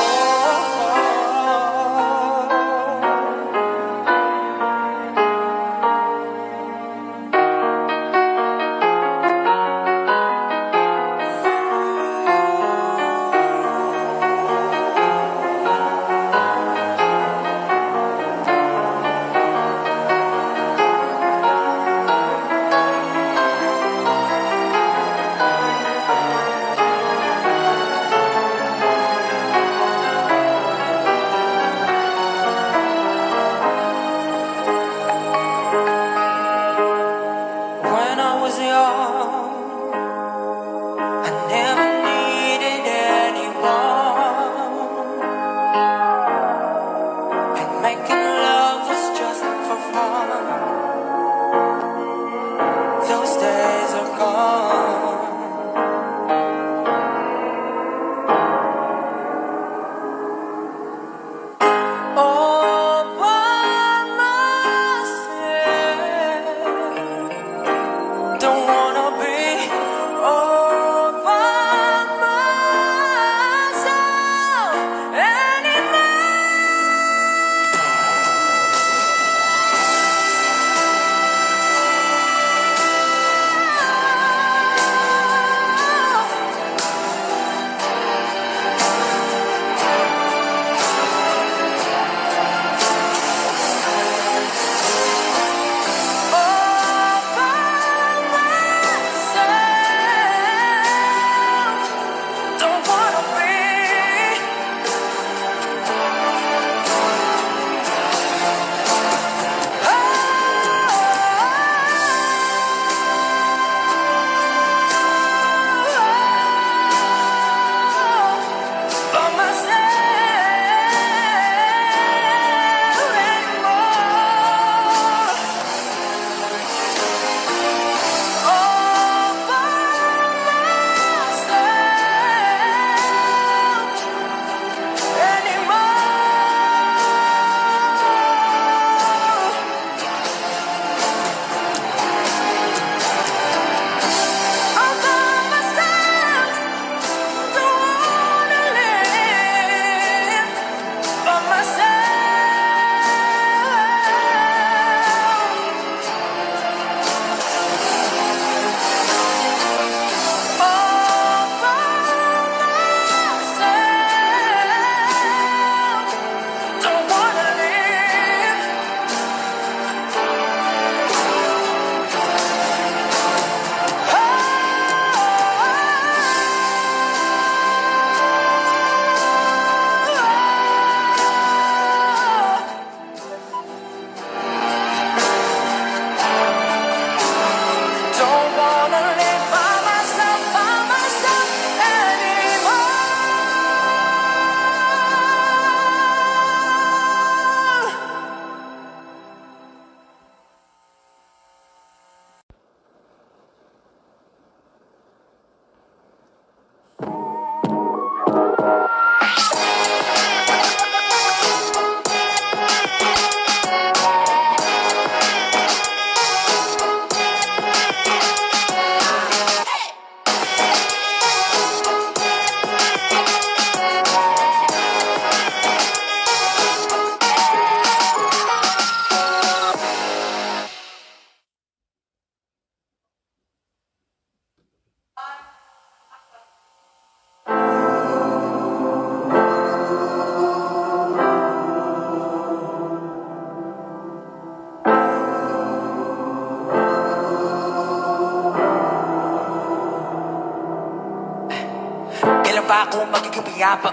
ba ako magiging piyapa?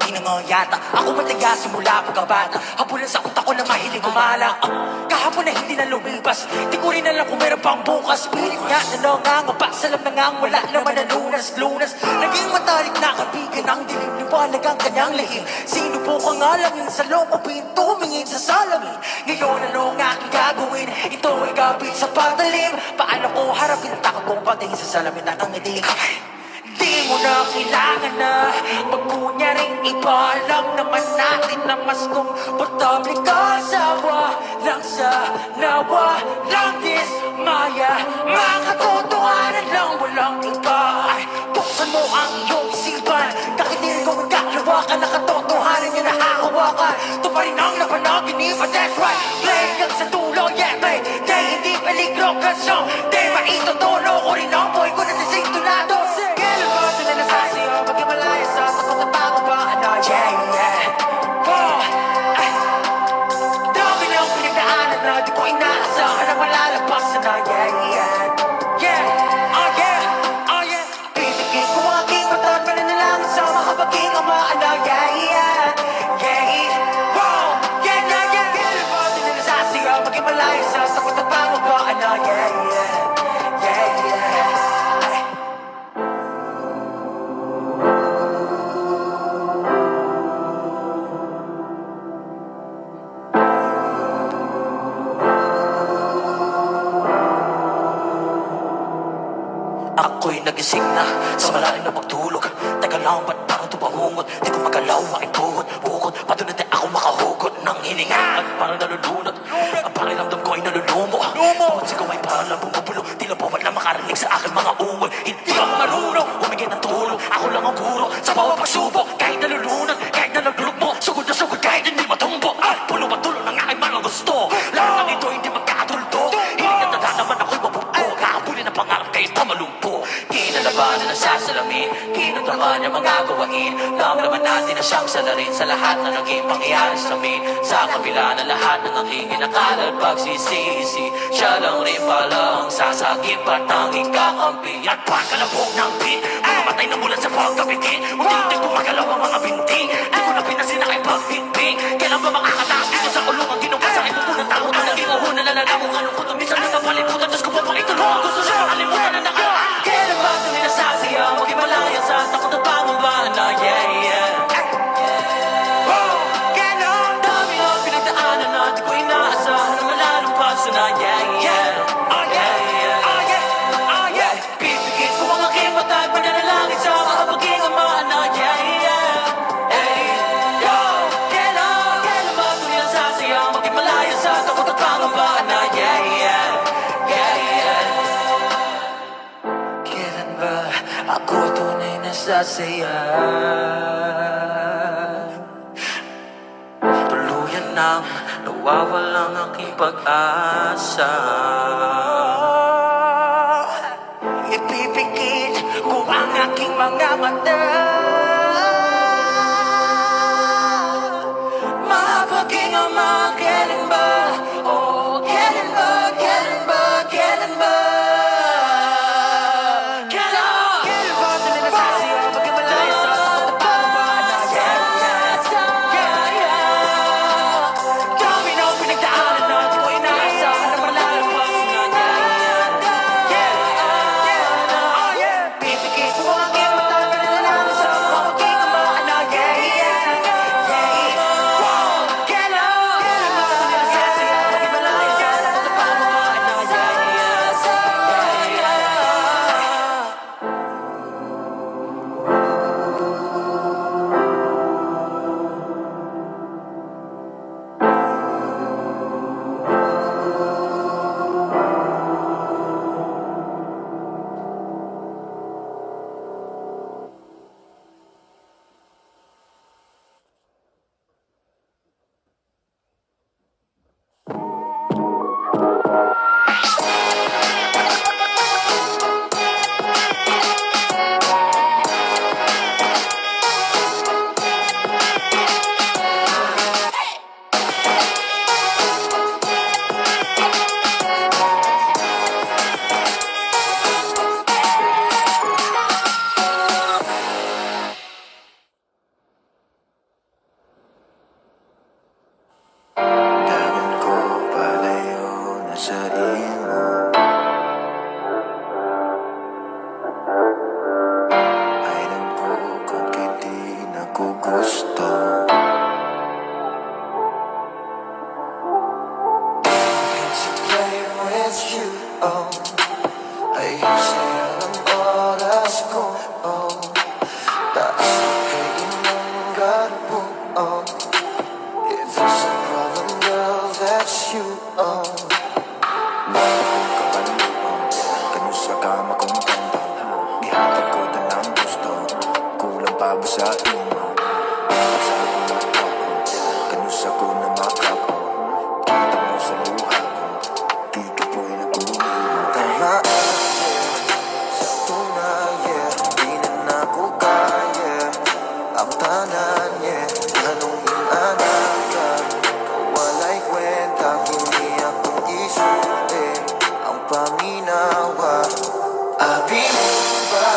Di na nga yata ako mataya simula pagkabata. Habulan sa utak ko na mahilig kumala. Kahapon na hindi na lumipas, di ko rin alam kung meron pang bukas. Pilit nga na nangangapa, salam na ngang wala naman na lunas. Naging matalik na kabigan ang dilim, liwanag ang kanyang lihim. Sino po kang alamin sa loko, pinto humingin sa salamin. Ngayon ano ang aking gagawin? Ito ay gabi sa patalim. Paano ko harapin? Takot kong patingin sa salamin na nanginig. Di mo na kailangan na magkunyaring iba. Alam naman natin na mas komportable ka. Sawa lang sa nawa lang dismaya. Mga katotohanan lang walang iba. Ay, buksan mo ang iyong isipan. Kakitin ko magkalawa ka na katotohanan yung nahahawakan. Ito pa rin ang napanaginipan. That's right, play lang sa tulo. Yeah, play, day hindi peligro ka song. Day maitutulo ko rin ang boy ko na nasintunado. Ako'y nagising na sa malalim na pagtulog. Teka lang, ba't parang tumangungot? Di ko magalaw, aking bukod pato na di ako makahugot ng hininga. At parang nalulunod, ang pakiramdam ko ay nalulumo. Bawat sigaw ay parang lang bumubulo. Tila bawat lang makarinig sa akin mga ungol. Hindi ako marunong humigay ng tulong. Ako lang ang guro sa bawat pagsubok. Kahit nalulunod, kahit nalulugmo, sugod na sugod kahit hindi matumbo. Pulo at tulo ng aking mga gusto. Lahat ng ito hindi magkatuldo. Hiling at tanda naman ako'y mabubo. Kakabuli ng pangarap kahit pamalumpo. Kinalabanan na sa salamin, kinutaman niya mga gawain. Naman natin na siyang salarin sa lahat na naging pangyayari sa amin. Sa kabila na lahat ng aking inakala at pagsisisi, siya lang rin pala ang sasagip at tanging kakampi. At pagkalabog ng pit, mamatay na mula sa pagkapitin. Unti-unti gumagalaw ang mga binti, di ko na pinasin na kay pagpitping. Kailan ba makakataas dito sa kulungan? Ginugas sa ipupunan tao na naging uhunan na nalalang kalungkot. Umisan na kapalimutan, Diyos ko pa pang itulong. Gusto siya makalimutan na nakaraan. Kailan ba ito ninasasaya? Maghimalaya sa takot at pangubahan na Kailan dami ang pinagdaanan na di ko inaasahan na malalampasan na Pipigit ko ang aking mata at pananalangin sa mahabaging amahan na Kailan ba ito ninasasaya? Maghimalaya sa takot at pangubahan na Kailan ba ako tunay nasasaya? Tuluyan nang nawawalang aking pag-asa. Ipipikit ko ang aking mga mata. Mahabaging ama, kailan ba? Oh, kailan ba? Kailan ba? Kailan ba? Pipigit ko ang aking mata, sa imo. Ay nagpukod kay di na ko gusto. To play with you, oh. Ayusin ang oras ko, oh. Taas kay inanggat mo, oh. If there's a problem, girl, that's you, oh. Bakit ka pa naman, kanusa ka makontento. Gihatag ko talang gusto, kulang pa ba sa imo? Kanusa ko mata ko, kanusa ko na makako. Kita mo sa luha ko, di ka po'y nag-umiwan. Tama, sa tunay, yeah, di na ako kaya. Ang tanan, yeah, anong inanaga. Walay kwenta, hindi akong isuti. Ang paminawa, abi mo ba?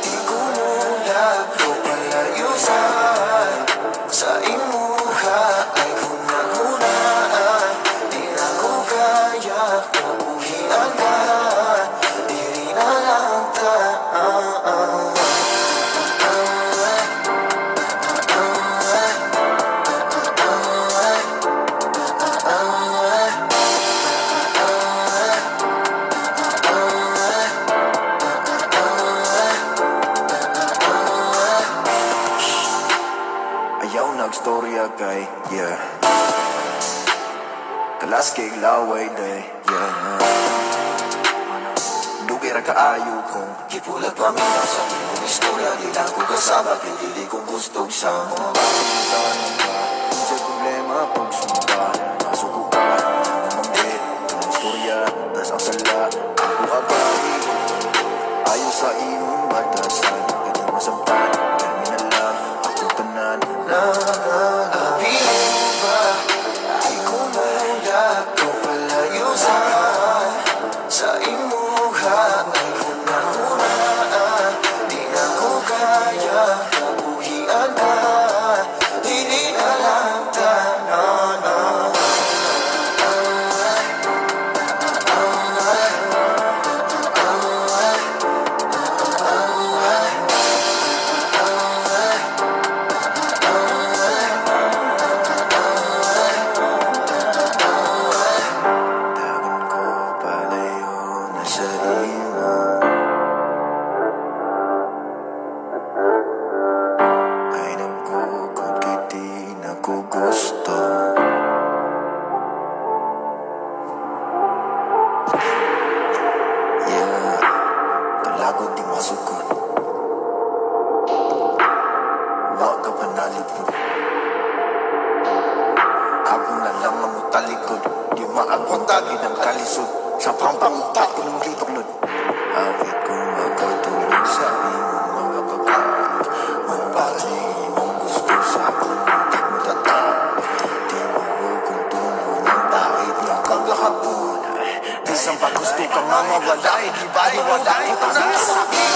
Di ko mula ko palayusan. Sa imuha ay hunahunaan. Di na ko kaya kabuhian ka. Diri na lang ta. Ayaw nagstorya kay, yeah. Kalas kay laway day, yeah. Dugay ra kaayo kong kipulat paminaw sa mong istorya. Di lang ko kasabag, hindi ko gusto sa mga bakit ka. Kung sa problema pag sumpa, masuko ka. Namang di, ang istorya, tas ang sala. Ako abay, ayaw sa imong batasan. Hindi masabtan, terminal lang, ako tanan. Abi mo ba? Di ko mula ko palayusan. Sa imuha ay hunahunaan. Di na ko kaya kabuhian ka. Dili na lang tanan. Dagan ko palayo na sa imo. Ay nagkukod kay di na ko gusto. Yeah, kalagod di masukod. Huwag ka pa nalipod. Ako na lang mamutalikod. Di maagwang tagid ang kalisod. Sa pampangutak ko ng litoklod. Awit ko makatulog sa imong mga pagkain. Mabali imong gusto sa akong mutik mo tatawag. Di mo kung tumo ng dahil ng kagahapon. Di sa paggusto ka mga walay. Di bali walay ito na sakit.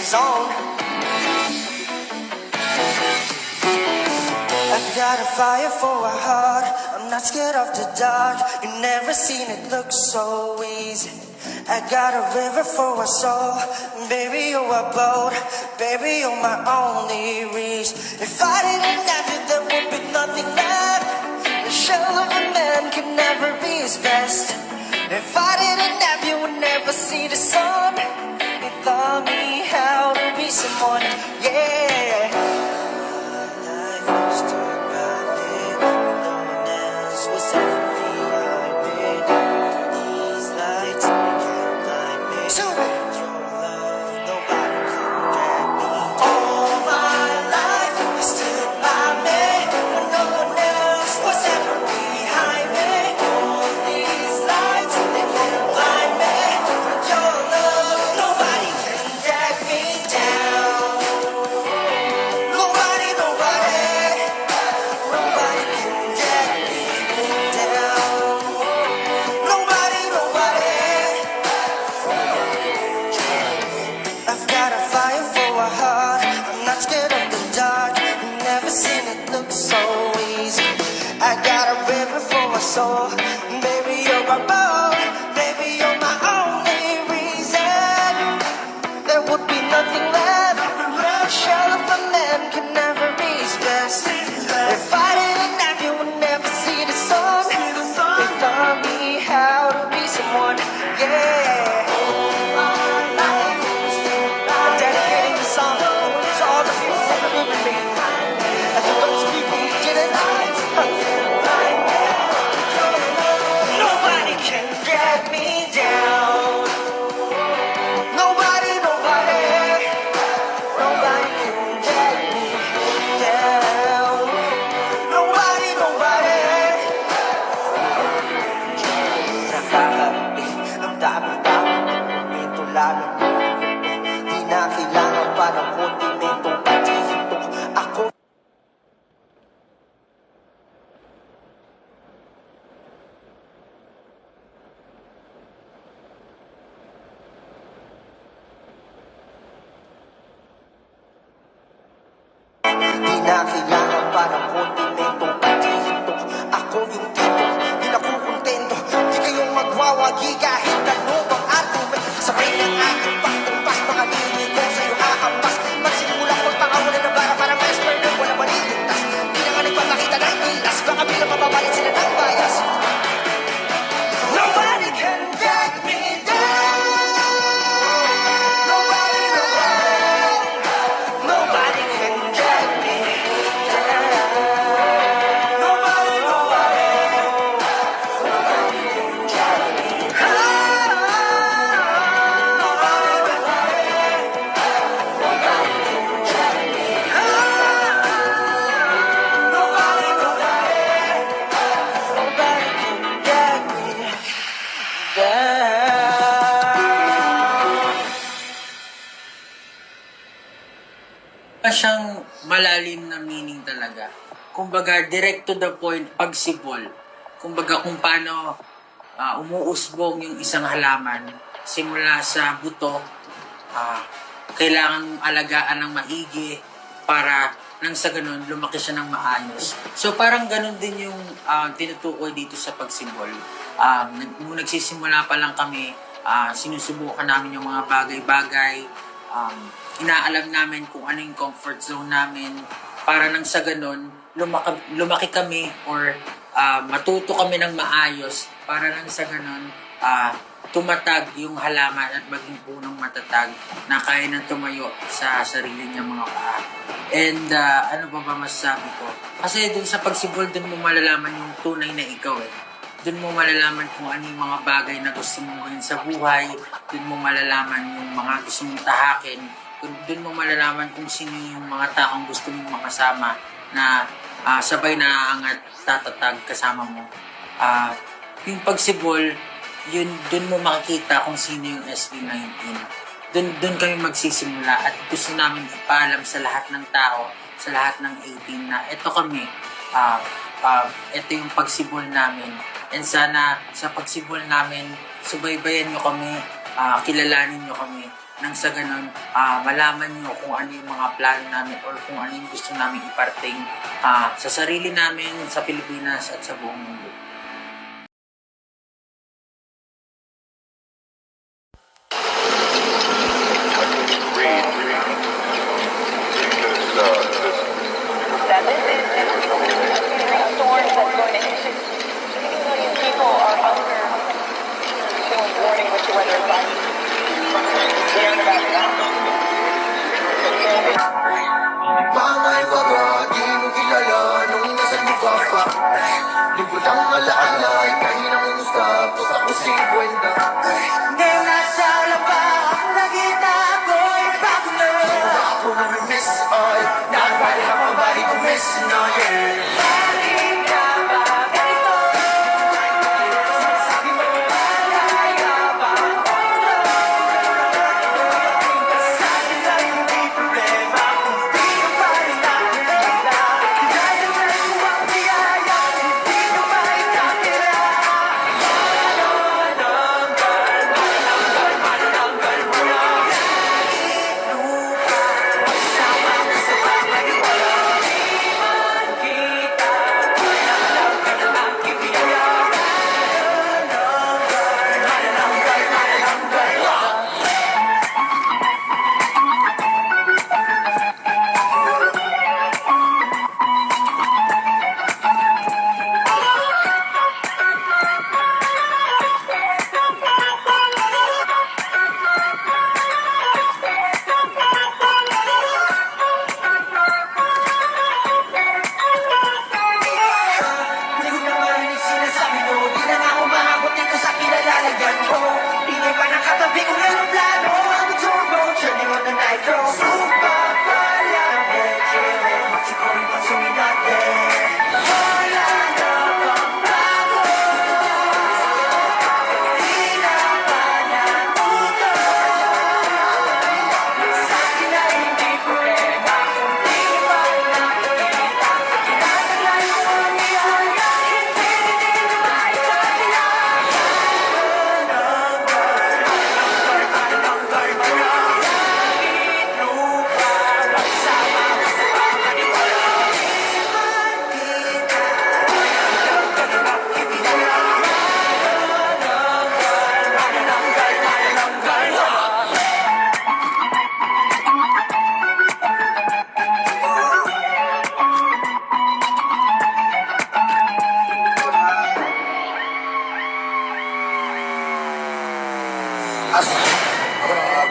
is on. I've got a fire for a heart, I'm not scared of the dark. You never seen it look so easy. I got a river for a soul, baby you're a boat, baby you're my only reason. If I didn't have you there would be nothing left. The shell of a man can never be his best. If I didn't have you would never see the sun. You taught me how to be someone, yeah. Life was too bad, no one else was ever me. I made these lights. So, your love, nobody can drag me. All my life, you stood by me when no one else was ever behind me. All these lights, they won't blind me. With your love, nobody can drag me down. Nobody, nobody, nobody can drag me down. Nobody, nobody. I've got a fire for a heart, I'm not scared of the dark. You've never seen it look so easy. I got a river for a soul, baby you're my boat, baby you're my only reason. There would be nothing left. A shell of a man can never be his best. If I didn't have you, would never see the sun. They taught me how to be someone, yeah. I'm dedicating the song to all the people that believe in me, and to those people who didn't. Nobody can drag me down. Nobody, nobody, nobody can drag me down. Nobody, nobody. Nakakabili ang dami-dami ito lalo. Di na kailangan pa ng kontinentong paghihinto. Ako di na kailangan pa ng kontinentong paghihinto. Ako yung tipo, di nakukontento. Di kayong magwawagi kahit anong ang argument. Sabay ng aking pagtumpas, mga dili ko sa'yo hahampas. Magsimula ko magpakawalan ng bara para ma-expert na wala maliligtas. Di na nga nagpapakita ng ilas, baka bilang mapapalit sila ng bias. Nobody can drag me down. Nobody, nobody, nobody can drag me down. Nobody, nobody, nobody can drag me down. Nobody, nobody, nobody can drag me down. Nobody, nobody, nobody can drag me down. Siyang malalim na meaning talaga. Kumbaga, direct to the point, pagsibol. Kumbaga, kung paano umuusbong yung isang halaman simula sa buto, kailangan mong alagaan ng maigi para nang sa ganun, lumaki siya ng maayos. So, parang ganun din yung tinutukoy dito sa pagsibol. Nung nagsisimula pa lang kami, sinusubukan namin yung mga bagay-bagay, inaalam namin kung ano yung comfort zone namin para nang sa ganun, lumaki kami or matuto kami ng maayos para nang sa ganun, tumatag yung halaman at maging punong matatag na kaya nang tumayo sa sarili niyang mga paa. And ano ba masasabi ko? Kasi dun sa pagsibol, dun mo malalaman yung tunay na ikaw eh. Dun mo malalaman kung ano yung mga bagay na gusto mong gawin sa buhay. Dun mo malalaman yung mga gusto mong tahakin. Dun mo malalaman kung sino yung mga taong gusto mong makasama na sabay na aangat, tatatag kasama mo. Yung pagsibol, dun mo makikita kung sino yung SB19. Dun kami magsisimula at gusto namin ipaalam sa lahat ng tao, sa lahat ng 18 na ito kami, ito yung pagsibol namin And sana sa pagsimula namin, subaybayan nyo kami, kilalanin nyo kami, nang sa ganun, malaman nyo kung ano yung mga plano namin or kung ano yung gusto namin iparating sa sarili namin, sa Pilipinas at sa buong mundo. Pangay baga, di mo kilala nung nasa lupa pa. Lingkod ang alaala, ikay na mong stop, basta ko 50. Ngayon nasa laba, ang nakita ko'y bago na. Ako namimiss all, nakabali ang mabali ko miss na, yeah. Bakit ka ba ganito? Sabi mo, malaya ba? Sa akin lang hindi problema kung di ka pa rin nakikita. Dahil na ko ang biyaya, hindi ko ba itatira? Manananggal mo na. Lupa, sama ko sa pamaliwala. Di man kita, alam ka na lang kibiyaya. Manananggal. Hindi ko na marinig sinasabi mo. Di na nga umabot dito sa kinalalagyan ko. Ingay pa ng katabi kong aeroplano. Ang turbo, turning on the nitro. Supa pala, medyo. Magsiko rin pa suminate. Wala na bang bago? Di na pa natuto. Sa akin na hindi problema kung di pa nakikita. Kinataglan mo ang iyaya, hindi na maitaya. Manananggal mo na. Langit, lupa, magsama ka sa pamaniwala. Di man kita, alam ka na lang kibiyaya. Manananggal.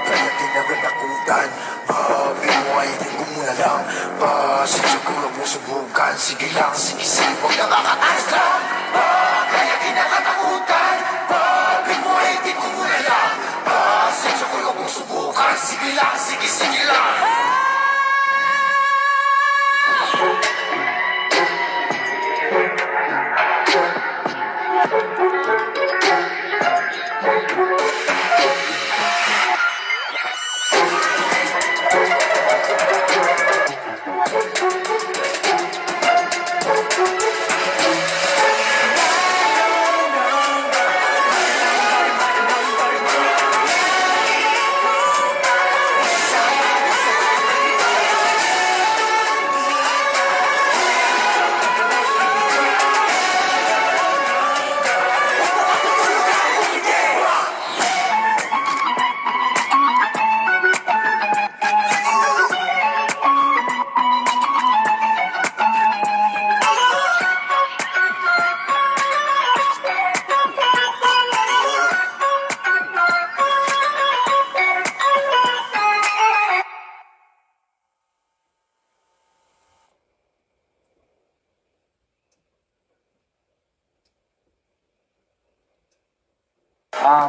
Kaya di na rin nakutan. Binuhay din ko muna lang. Sige ko lang mo subukan. Sige lang, sige, huwag nakakataas lang. Kaya di na katakutan. Binuhay din ko muna lang. Sige ko lang mo subukan. Sige lang, sige lang.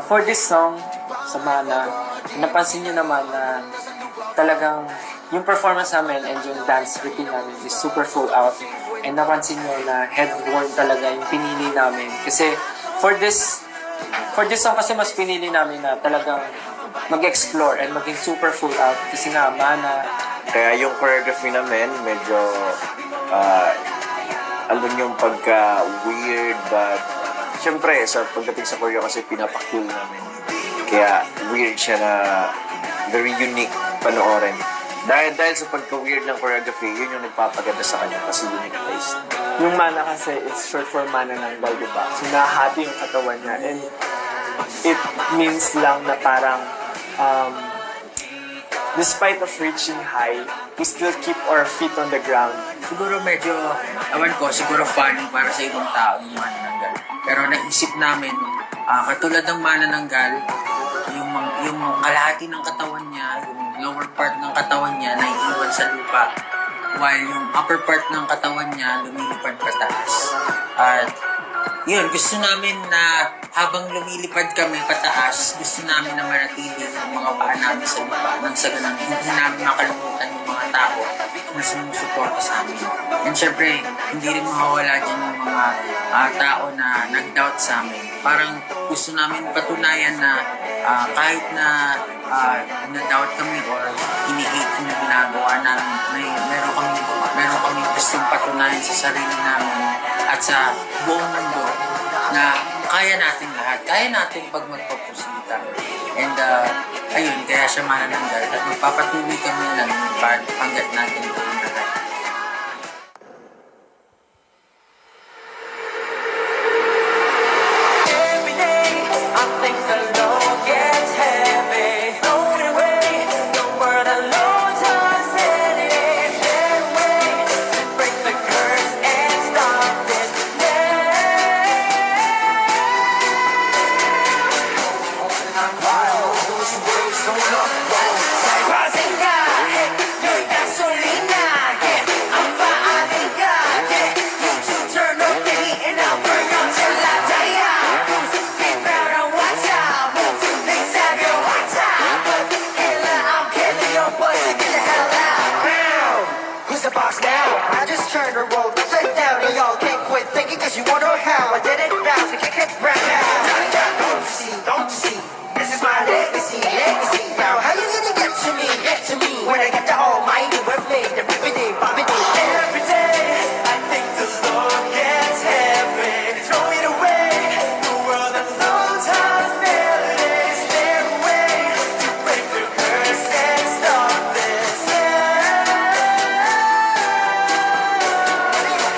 For this song, sa Mana, napansin nyo naman na talagang yung performance namin and yung dance routine namin is super full out. And napansin nyo na headworn talaga yung pinili namin. Kasi for this song kasi mas pinili namin na talagang mag-explore and maging super full out. Kasi nga, Mana. Kaya yung choreography namin, medyo, alam yung pagka-weird but syempre, sa pagdating sa choreo kasi pinapakul namin. Kaya weird siya na very unique panoorin. Dahil sa pagka-weird ng choreography, yun yung nagpapaganda sa kanya kasi unique taste. Yung mana kasi, it's short for manananggal, di ba? So, nahati yung katawan niya. And it means lang na parang, despite of reaching high, we still keep our feet on the ground. Siguro medyo, ewan ko, siguro funny para sa ibang tao yung manananggal. Pero naisip namin, katulad ng manananggal, yung kalahati ng katawan niya, yung lower part ng katawan niya naiiwan sa lupa, while yung upper part ng katawan niya lumilipad pataas. At yun, gusto namin na habang lumilipad kami pataas, gusto namin na manatili ang mga paa namin sa lupa nang sa ganun, hindi namin makalimutan yung mga tao na sumusuporta sa amin. And syempre, hindi rin mawawala dyan yung mga tao na nag-doubt sa amin. Parang gusto namin patunayan na kahit na na-doubt kami or ini-hate yung ginagawa namin, meron kami gustong patunayan sa sarili namin at sa buong mundo na kaya natin lahat. Kaya natin pag magpapusita. And ayun, kaya siya manananggal at magpapatuloy kami na lumipad hanggat natin ito ang lahat. Every day, I think the load gets heavy. Thrown away, the world alone turns and it ain't that way. Break the curse and stop this Rasenga, your gasolina, I'm faalinga, you two turn up the heat and I'll burn your till I die. Be proud of what's up, they stab your what's up, killer, I'm killing your boys to get the hell out. Now, who's the boss now? I just turned the road upside down and y'all can't quit thinking cause you wonder how I did it now, so kick it right now. Don't you see, this is my legacy. Now how you gonna get to me, when I get the almighty with me, the ribbity, bobbity. Every day, I think the load gets heavy. Throw it away, the world alone turns melodies their way to break the curse and stop this.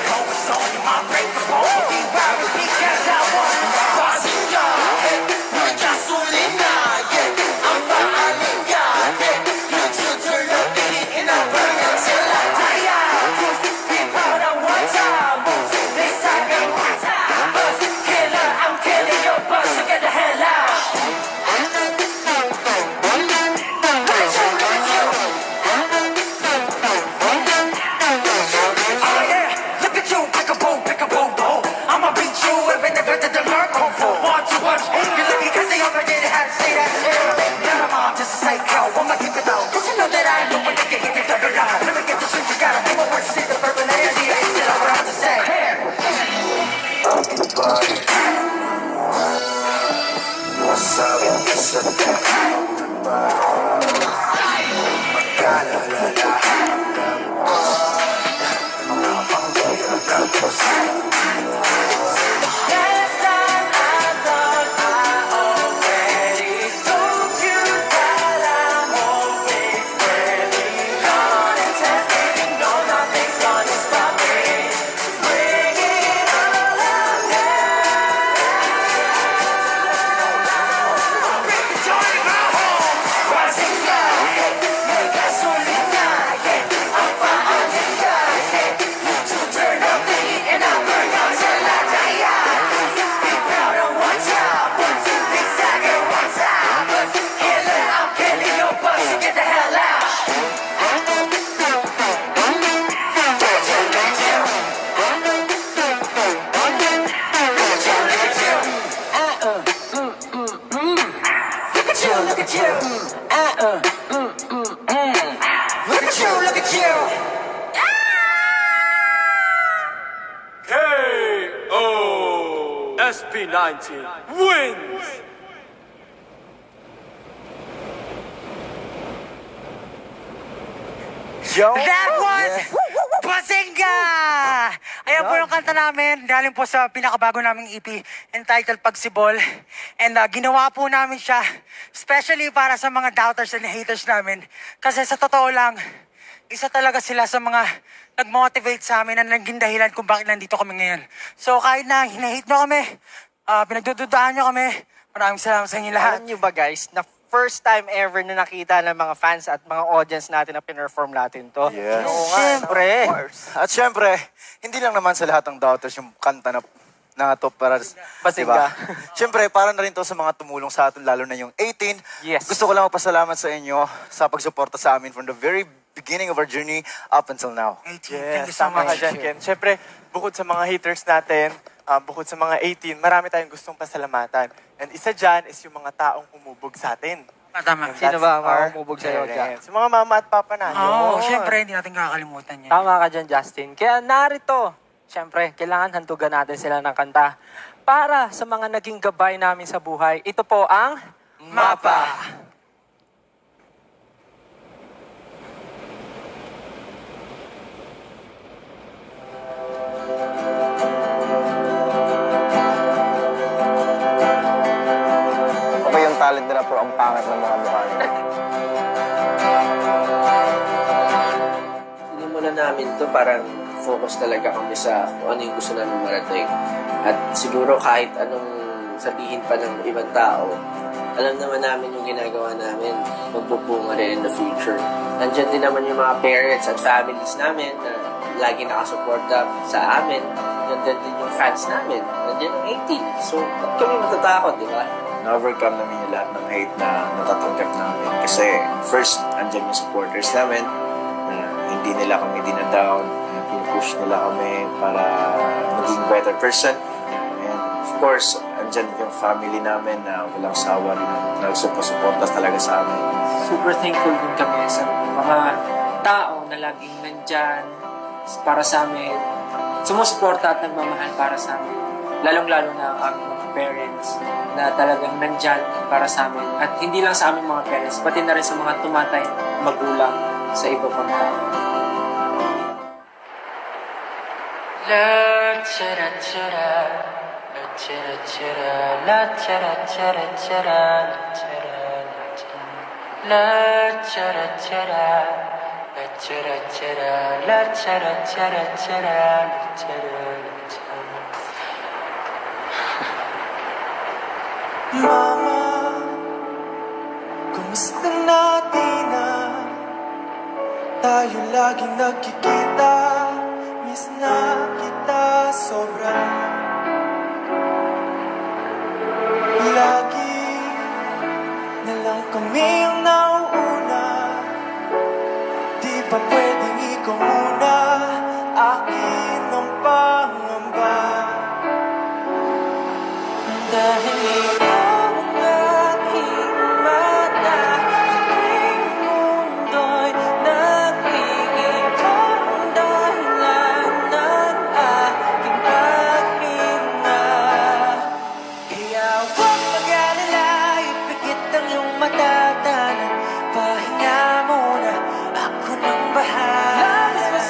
Focus on you, my breakable. Be wild because I want Rasenga, your gasolina, I'm faalinga, you two turn up the heat and I'll burn you till I die. Be proud of what's up, they stab your what's up, killer, I'm killing your boss, so get the hell out. Oh yeah, look at you, pick a boom, boom. I'ma beat you even if it's the mark on for 1, 2, 1. You're lucky cause they already had to say that shit. Now I'm on just like how I'ma keep it out. Cause you know that I know when they get it double out. Let me get the shit you gotta do my work, see the purple and the ain't shit I would have to say. What's up? It's a Last time I thought I already told you that I'm always ready. Gone and testing, no nothing's gonna stop me. Bring it all out now. Bring the joy to my home. Rasenga, your gasolina, I'm faalinga, you two turn up the heat and I'll burn you till I die. Be proud of what's up, they stab your what's up, killer, I'm killing your boss, so get the hell out. Look at you. Look at you. KO! SP19 wins! Yo! That was Bazinga! Ayan po yung kanta namin. Galing po sa pinakabago naming EP entitled Pagsibol. And ginawa po namin siya especially para sa mga doubters and haters namin. Kasi sa totoo lang, isa talaga sila sa mga nag-motivate sa amin na naging dahilan kung bakit nandito kami ngayon. So kahit na hinahate nyo kami, pinagdududahan nyo kami, maraming salamat sa inyo lahat. Alam nyo ba guys, na first time ever na nakita ng mga fans at mga audience natin na pinerform natin to? Yes. Oo nga, siyempre. At syempre, hindi lang naman sa lahat ng doubters yung kanta na to para Bazinga. Syempre, para na rin to sa mga tumulong sa atin, lalo na yung 18. Yes. Gusto ko lang magpasalamat sa inyo sa pagsuporta sa amin from the very beginning of our journey up until now. Thank Yes, you so tama ka much. dyan, Ken. Siyempre, bukod sa mga haters natin, bukod sa mga 18, marami tayong gustong pasalamatan. And isa dyan is yung mga taong humubog sa atin. Tama. And Sino that's ba ang our humubog sa'yo dyan? parents. Sa mga mama at papa natin. Oo, syempre, hindi natin kakalimutan yan. Tama ka dyan, Justin. Kaya narito, syempre, kailangan handugan natin sila ng kanta. Para sa mga naging gabay namin sa buhay, ito po ang Mapa. Ako yung talent nila pero ang pangit ng mga mukha nila. Sinimulan namin to parang focus talaga kami sa kung ano yung gusto namin marating. At siguro kahit anong sabihin pa ng ibang tao, alam naman namin yung ginagawa namin, magbubunga rin in the future. Nandiyan din naman yung mga parents at families namin na lagi nakasuporta sa amin. Nandiyan din yung fans namin. Nandiyan yung 18. So, ba't kami matatakot, di ba? Na-overcome namin yung lahat ng hate na natatanggap namin. Kasi first, andyan yung supporters namin na hindi nila kami dinadown, na pinupush nila kami para maging better person. And of course, andyan yung family namin na walang sawa rin nagsuporta talaga sa amin. Super thankful din kami sa mga tao na laging nandyan para sa amin, sumusuporta at nagmamahal para sa amin. Lalong-lalo na ang aming mga parents na talagang nandyan para sa amin. At hindi lang sa aming mga parents, pati na rin sa mga tumatay magulang sa iba pang tao. La chara chara, la chara chara, la chara chara chara, la chara chara, la chara chara, la chara chara chara, la chara chara. Mama, kumusta na di na tayo laging nagkikita? Miss na kita sobra. Lagi na lang kami ang nauuna. Di ba pwedeng ikaw muna? Akin ang pangamba. Dahil ikaw ang aking mata, aking mundo'y nag-iiba ang dahilan ng aking paghinga. Kaya huwag mag-alala, ipikit ang iyong mata, tanan, pahinga muna, ako nang bahala. Labis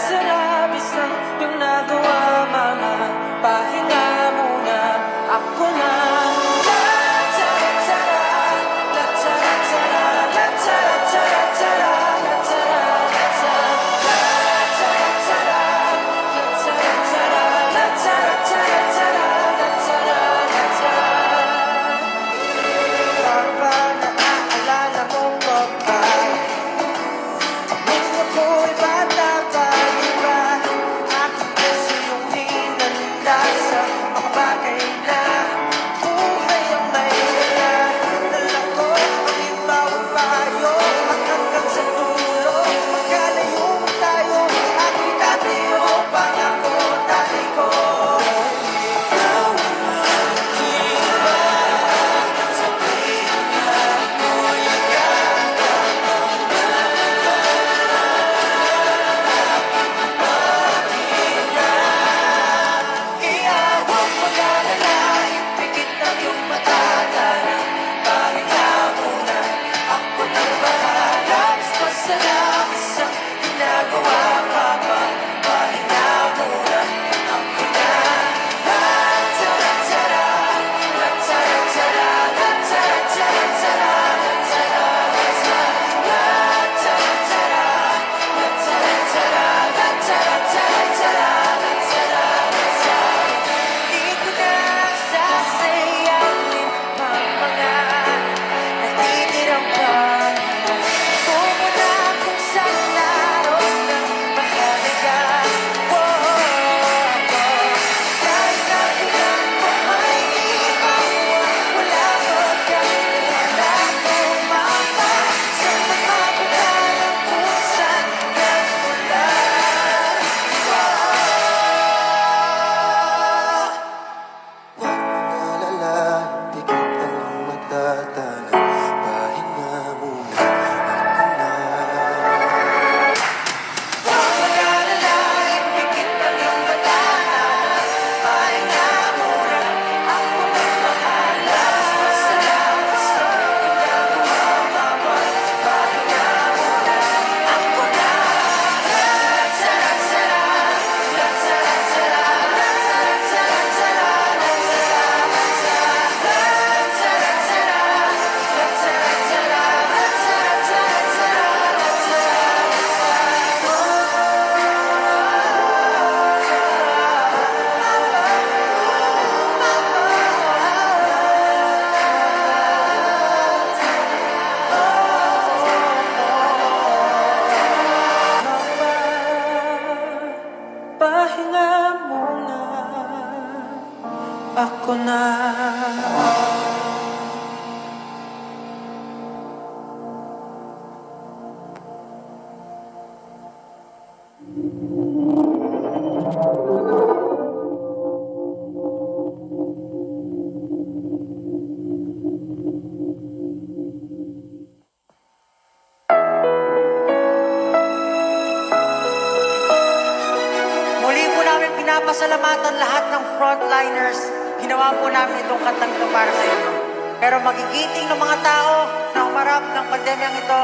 Muli po namin pinapasalamatan lahat ng frontliners. Ginawa po namin itong kantang ito para sa inyo. Pero magigiting ng mga tao na umarap ng pandemyang ito,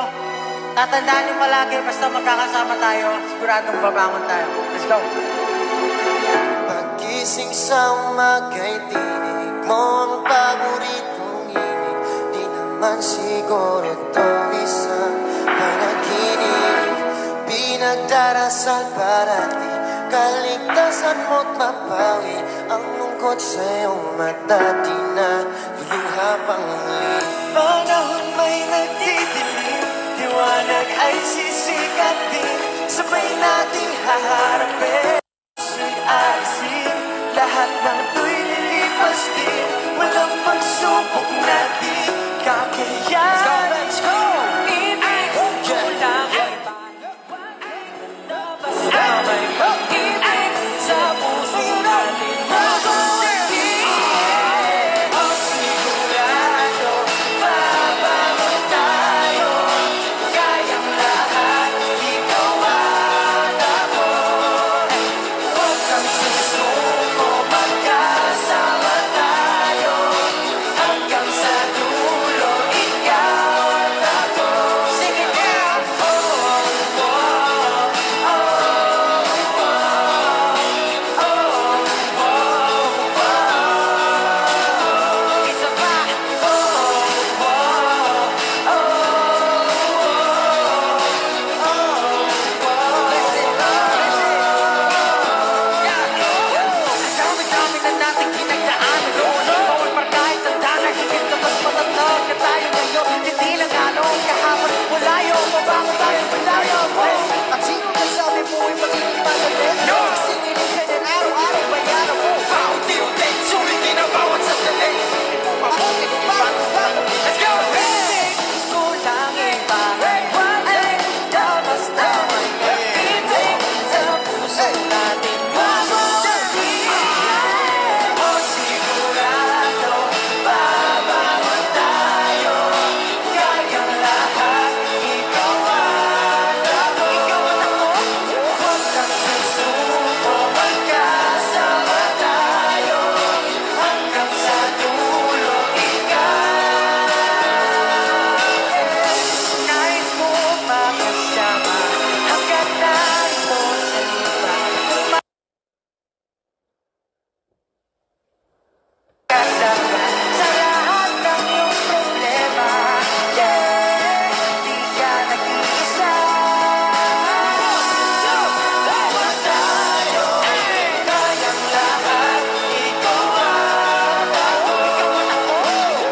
tatandaan niyo palagi, basta magkakasama tayo, siguradong babangon tayo. Let's go! Pagising sa umaga'y tinig mo ang paboritong ibig. Di naman siguro to isang panaginip. Pinagdarasal para di kaligtasan mo't mapawi ang lungkot sa iyong mata. Di na luluha pang muli. Panahon may nagdidilim, liwanag ay sisikat din. Sabay nating haharapin, alisin lahat ng ito'y lilipas din. Walang pagsubok na di kakayanan. Let's go! Ibig ko lang ay basta may pag-ibig sa puso natin. Sigurado, babangon tayo. Kayang lahat, ikaw at ako. Huwag kang susuko, magkasama tayo. Hanggang sa dulo, ikaw at ako. Sing it now! Isa pa! Dami-dami na nating pinagdaanan noon. Bawal markahit ang dana, higit na mas matatag na tayo ngayon. Hindi lang galong kahapon, walayo, mabangon tayo, malayo. At sino nagsabi mo ay magiging magaling? No! Kasi nilipin ang araw-araw bayaran mo. Paunti-unti, sulitin ang bawat sandali. Let's go! Kulang ipahayag, labas na may pag-ibig sa puso natin. Sigurado, babangon tayo. Kayang lahat, ikaw at ako. Huwag kang susuko, magkasama tayo. Hanggang sa dulo, ikaw. Nais mo makasama hanggang narito sa iba. Kasama sa lahat ng iyong problema. Yeah, di ka nag-iisa. Babangon tayo. Kayang lahat, ikaw at ako.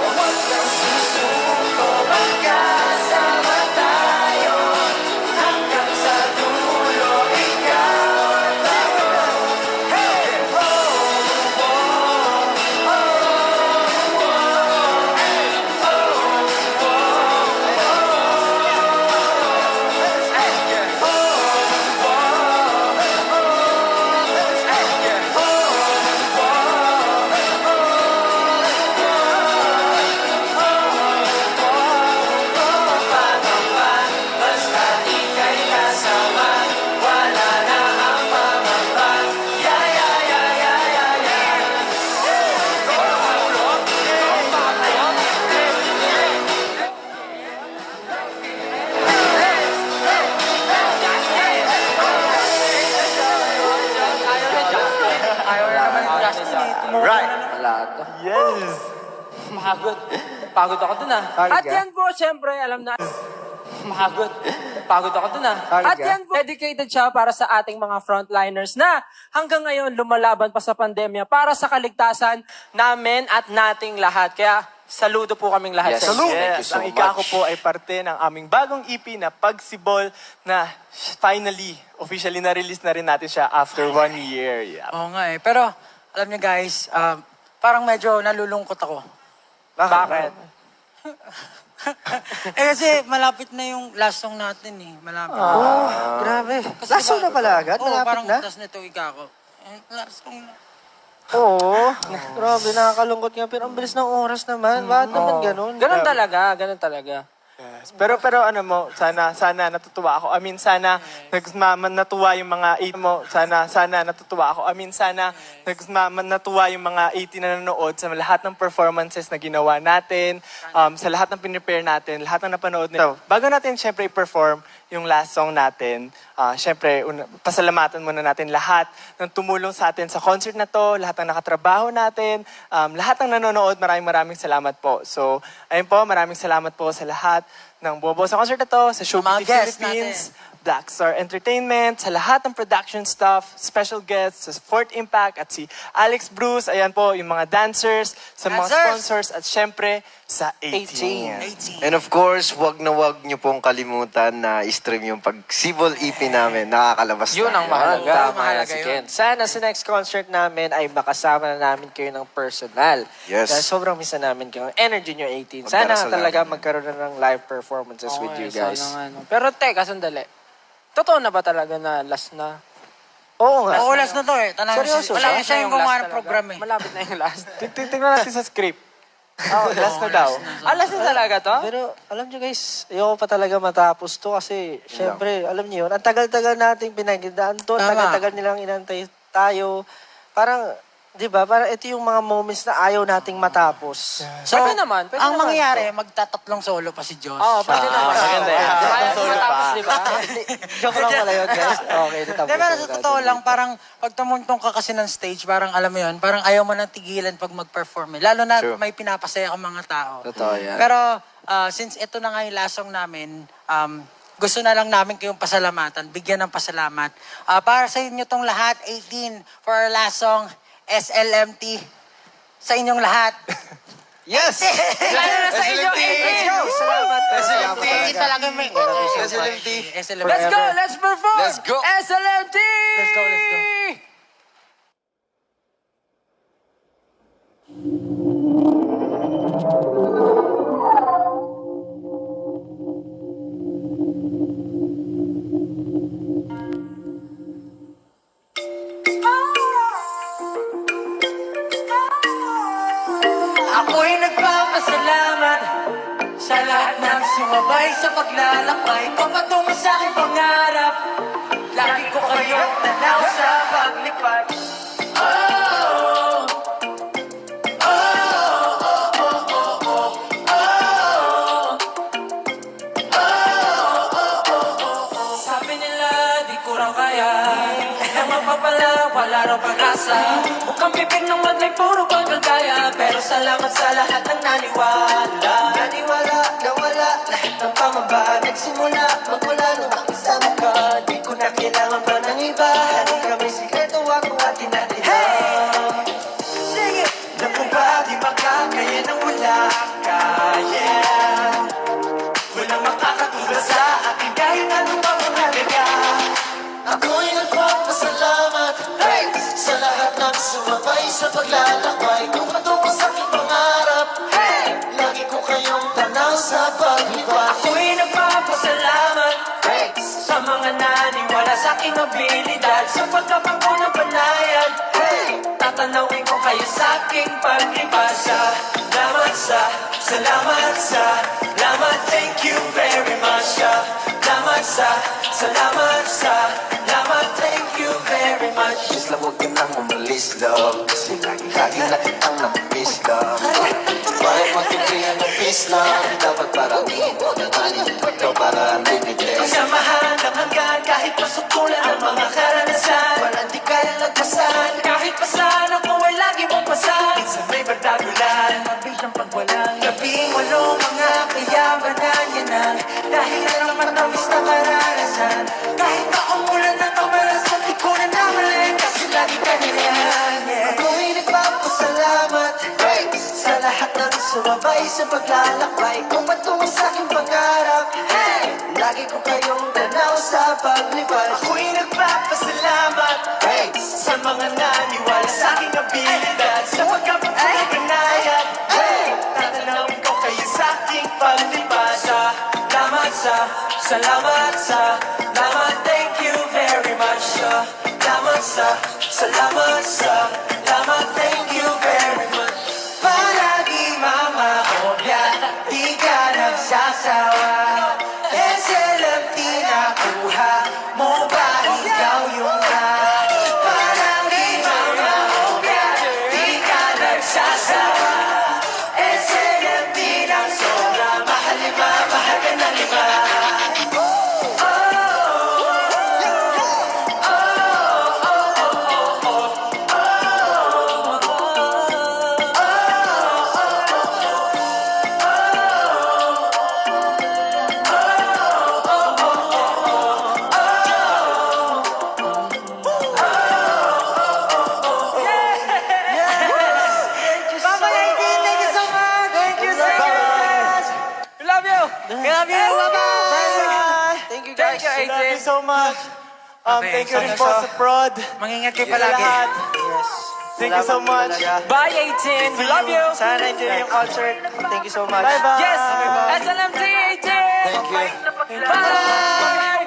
Huwag kang susuko, magkasama tayo. Hanggang sa dulo, ikaw at ako. Basta ika'y kasama, wala na ang pangamba. Yeah, yeah, yeah, yeah, yeah, yeah. Ayaw na naman ni Justin eh. Right. Wala to. Yes! Pagod. Pagod ako dun ah. At yan po, syempre, alam na. Pagod. Pagod ako dun ah. At yan po, dedicated siya para sa ating mga frontliners na hanggang ngayon lumalaban pa sa pandemya para sa kaligtasan namin at nating lahat. Kaya, saludo po kaming lahat. Yes. sa inyo. Thank you Yes, so ang ika ko much. po ay parte ng aming bagong EP na Pagsibol na finally, officially na-release na rin natin siya after 1 year. Yeah. Oo nga eh. Pero, alam niyo guys, parang medyo nalulungkot ako. Bakit? Eh kasi malapit na yung last song natin eh. Malapit. Grabe. Last song na pala agad? Oo, Malapit parang na? tas nito ika ko. Last song na. Oo. Grabe, nakakalungkot nga. Pero ang bilis ng oras naman. Bakit naman ganun? Ganun talaga. Yes. Pero ano mo, sana natutuwa ako. I mean, sana natuwa yung mga 8 mo. Sana natutuwa ako. I mean, sana natuwa yung mga 80 na nanonood sa lahat ng performances na ginawa natin, sa lahat ng pinrepare natin, lahat ng napanood nila. Bago natin syempre i-perform yung last song natin, syempre pasalamatan muna natin lahat ng tumulong sa atin sa concert na to, lahat ng nakatrabaho natin, lahat ng nanonood, maraming salamat po. So, ayun po, maraming salamat po sa lahat ng buo sa concert na to, sa Showbiz Philippines, Black Star Entertainment, sa lahat ng production staff, special guests, sa Fort Impact, at si Alex Bruce, ayan po, yung mga dancers, sa mga sponsors, at syempre, sa 18. And of course, wag nyo pong kalimutan na i-stream yung pag-Sibol EP namin. Nakakalabas Yun ang mahalaga. Tama Si Ken. Sana sa next concert namin ay makasama na namin kayo ng personal. Yes. Dahil sobrang misa namin kayo. Energy nyo 18. Sana Magdarasal talaga namin. magkaroon na ng live performances with you guys. Pero teka, sandali. Totoo na ba talaga na last na? Oo nga. Oo, last na to eh. Seryoso Wala siya? siya yung gumawa ng talaga. program eh. Malapit na yung last. Tingnan natin sa script. Last na daw. Last na talaga to? Pero alam nyo guys, ayoko pa talaga matapos to kasi syempre, alam nyo yun, ang tagal-tagal nating pinagdaan to, ang tagal-tagal nilang inantay tayo. Parang, di ba, parang ito yung mga moments na ayaw nating matapos. So, Pwede naman. ang mangyayari, magtatatlong solo pa si Josh. Oo, pwede naman. maganda yan. Ayaw Solo pa. matapos, di ba? Joke lang pala yun guys. Okay, natapos. Pero sa totoo lang, parang pag tumuntong ka kasi ng stage, parang alam mo yun, parang ayaw mo nang tigilan pag mag-perform. Lalo na True. may pinapasaya kang mga tao. Totoo yan. Pero since ito na nga yung last song namin, gusto na lang namin kayong pasalamatan, bigyan ng pasalamat. Para sa inyo tong lahat, 18, for our last song, SLMT, sa inyong lahat. Yes! Lalo na sa inyo, 18! Salamat. SLMT. Talaga may... SLMT. SLMT. Let's go! Let's perform! Let's go. SLMT! Let's go, let's go. Ako'y nagpapasalamat sa lahat ng sumabay sa paglalakbay papatungo sa aking pangarap. Lagi ko kayong tanaw sa paglipad. Sabi nila di ko raw kaya, ang mapapala wala raw pag-asa. Mukhang bibig ng maglay puro pagkagaya, pero salamat sa lahat ng naniwala. Naniwala na wala lahat ng pamaba. Nagsimula magmula nung makisama ka. Di ko na kailangan pa ng iba. Halika may sikreto ako atin natin. Hey! Sige! Naku ba di makakaya nang wala ka? Yeah! Walang makakatulad sa akin kahit anong pamahalaga. Ako'y nagpapasalamat, hey! Sa lahat ng sumabay sa paglalakbay kung patungo sa aking pangarap, hey! Lagi ko kayong tanaw sa paglibad. Ako'y nagpapasalamat, hey! Sa mga naniwala sa aking abilidad, sa pagkapangko ng panayan, hey! Tatanawin ko kayo sa aking paglibad. Salamat, thank you very much. Salamat, thank you very much. Please lang huwag ka nang umalis, love. Kasi lagi na kitang nakamiss, love. Bakit magkikriyan ng peace, love? Dapat paramihin mo naman yung ito para unlimited. Samahan ng hanggan kahit pasukulan ang mga karanasan. Walang di kayang lagpasan. Kahit pasan ako ay lagi mong pasan. Minsan may bardagulan, mabiglang pagwalang. Labing walong mga kayamanan yan ang dahilan ng matamis na karanasan. Kahit pa umulan ng kamalasan, di ko na namali kasi lagi ka nilihan. Ako'y nagpapasalamat, hey! Sa lahat ng sumabay sa paglalakbay kung patungo sa aking pangarap, hey! Lagi ko kayong tanaw sa paglipad. Ako'y nagpapasalamat, hey! Sa mga naniwala sa aking abilidad, sa pagkapagpaganayan, hey! Tatanawin ko kayo sa aking paglipad. Salamat, thank you very much. Salamat, thank ka nagsasawa SLMT nakuha mo ba ikaw yung parang di mga hopya di ka nagsasawa SLMT ng sobra mahal lima, mahal ka ng lima Papa 19, thank you so much! Thank you so much! We love you! We love you! Bye-bye! Thank you guys. Thank you so much. Okay, Thank you rin so- po sa prod. Mangingat kayo Sa palagi. lahat. Thank you so much. Bye 18! We love you! Sana enjoy yung concert. Thank you so much. Bye-bye. Yes! SLMT 18! Thank you. Bye!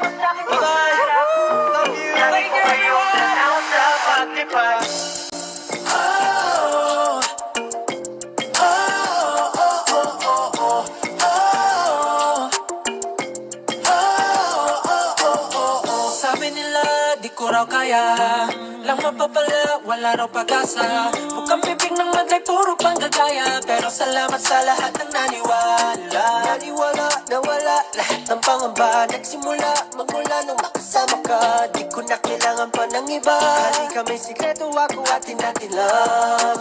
Bye-bye. Love you. Thank you everyone! Sabi nila, di ko raw kaya Lang mapapala, wala raw pag-asa Bukang bibig ng madlay, puro panggagaya Pero salamat sa lahat ng naniwala Naniwala, nawala, lahat ng pangamba Nagsimula, magmula nung makasama ka Di ko na kailangan pa ng iba Halika may sikreto ako, atin natin lang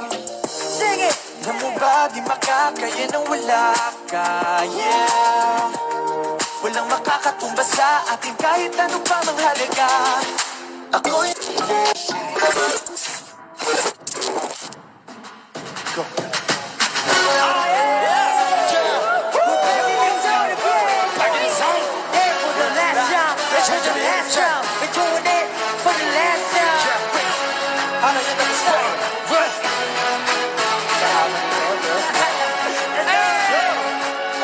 Sige! Alam mo ba, di makakaya nang wala ka, yeah Walang makakatumbas sa atin kahit ano pa mang halaga Ako'y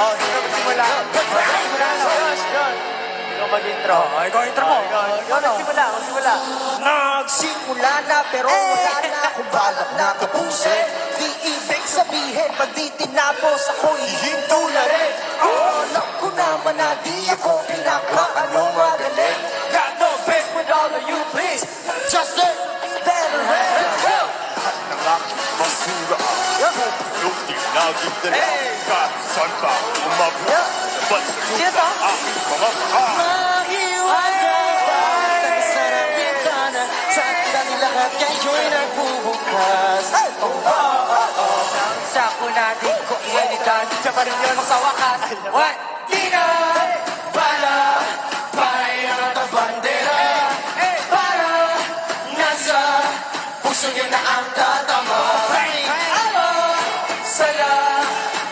Oh, sino magsimula? Ikaw mag-intro. Ikaw intro mo. Ikaw magsimula. Nagsimula na pero wala na akong balak na tapusin Di ibig sabihin pag di tinapos ako'y hinto na rin Alam ko naman na di ako pinakaano magaling Got no faith with all of you please Just say better hands go basura ako Luki naging dala Saan ka umabot? Ba't sa lupa aking mga paa? Mahiwaga Nagsarap bintana Sa tila lahat kayo'y nagbubukas Nang sako natin ko initan Siya pa rin yun sa wakas What? Di na Para Para ang bandera Para Nasa Puso niyo na ang tatama Ama Sala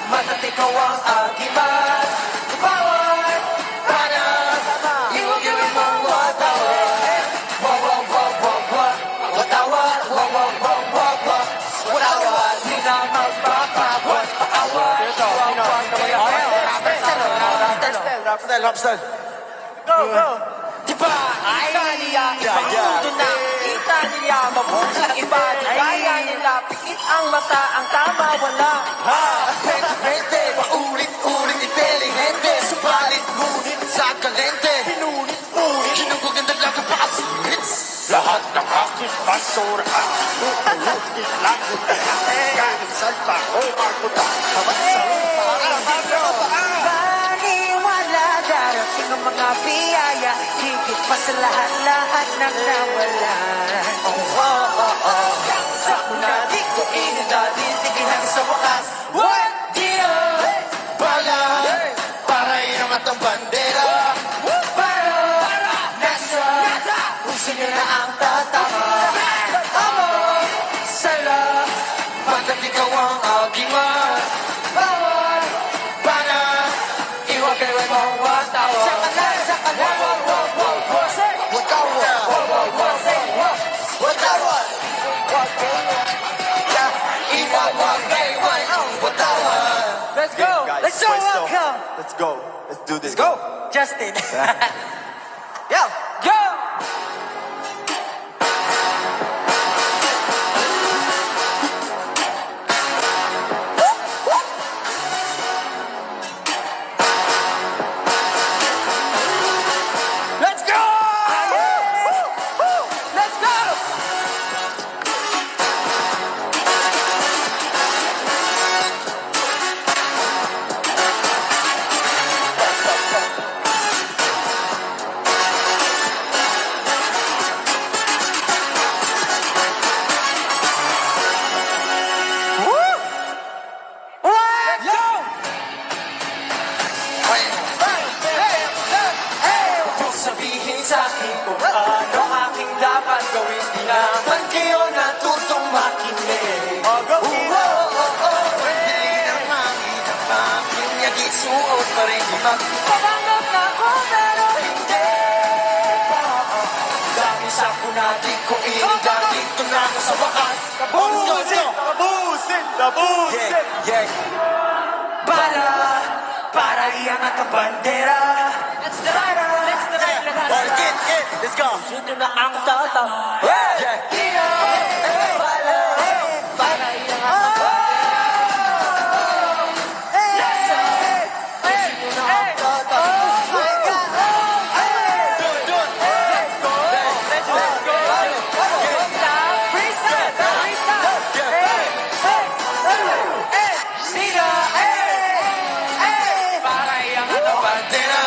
Mata't ikaw ang agiman Bawat Panag Iwag-iwag mong watawad Wawawawawawag Watawad Wawawawawag Watawad Di na magpapagod Paawad Rapstel. Go, go. Diba? Kita niya Ipamundo na Kita niya Mabuting iba Kaya nila Pikit ang mata Ang tama wala Pwede Paulit-ulit Inteligente Subalit Ngunit sa kalente Pinunit-ulit Kinugugin na lang ang pakasunit Lahat ng aking basura Lulutin lang ko na Kahit saan pa o makuta Paniwala Darating ang mga biyaya Higit pa sa lahat-lahat ng nawalan Sa kuna di ko inidaditigin hanggang sa wakas What? Pala, para inamat ang bandera. Para nasa puso niyo na ang tatama Amo Sala Pagkat ikaw ang aking man. Bawal Para, Iwag kayo mong watawa Sa kalan Watawad. Let's go! Guys, Let's go, pwesto. welcome. Let's go. Let's do this. Go! Justin Yo! Go! sa'kin kung ano aking dapat gawin. Di naman kayo natutong makinig. Bili ng hangin ang aking yagit, suot pa rin di magpapanggap na ako pero hindi. Dami sa kunati ko iinda, dito na ako sa wakas. Tabusin! Tabusin! Tabusin! Bala para iangat ang bandera. Let's ride! Let's go! Dito na ang tata. Bala para iangat ang bandera.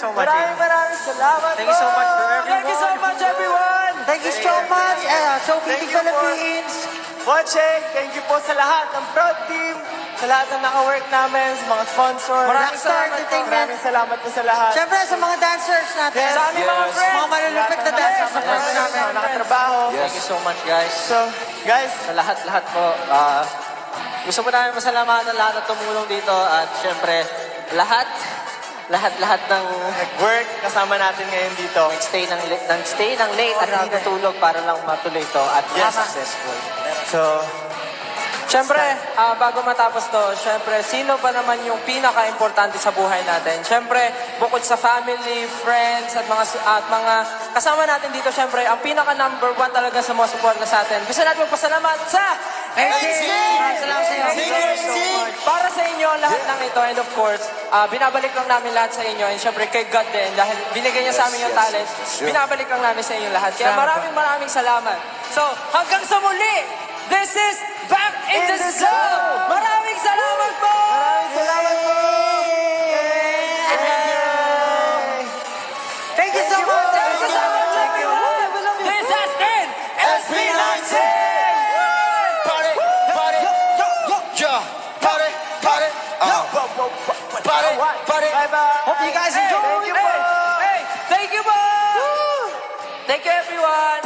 Maraming salamat. Thank you so much for everyone. Thank you so much, everyone. Thank you so much. Showbiz Philippines. Watching, thank you po sa lahat ng Proud Team, sa lahat ng naka-work namin, sa mga sponsors. Maraming salamat po. Maraming salamat po sa lahat. Siyempre, sa mga dancers natin. Yes, Sa aming mga yes. friends. Mga malulupit na dancers sa friends Yes, namin. mga nakatrabaho. Thank you so much, guys. So, guys, Sa lahat po, gusto po namin masalamatan ang lahat na tumulong dito at syempre, lahat ng nag-work, kasama natin ngayon dito. nag-stay ng late at hindi natulog para lang matuloy ito at Yes. successful. So, Siyempre, bago matapos to, siyempre, sino ba naman yung pinaka-importante sa buhay natin? Siyempre, bukod sa family, friends, at mga kasama natin dito, siyempre, ang pinaka-number 1 talaga sa mga suporta sa atin. Gusto natin magpasalamat sa NC! Salamat sa inyo. Para sa inyo, lahat ng ito, and of course, binabalik lang namin lahat sa inyo, and siyempre kay God din, dahil binigay niya sa amin yung talent, binabalik lang namin sa inyo lahat. Kaya maraming salamat. So, hanggang sa muli, this is Back in the Zone! Maraming salamat po! salamat po! Thank you so much. Thank you so much, everyone! This has been SB19! Party! Bye-bye! Hope you guys enjoy. Thank you po! Thank you po! Thank you, everyone!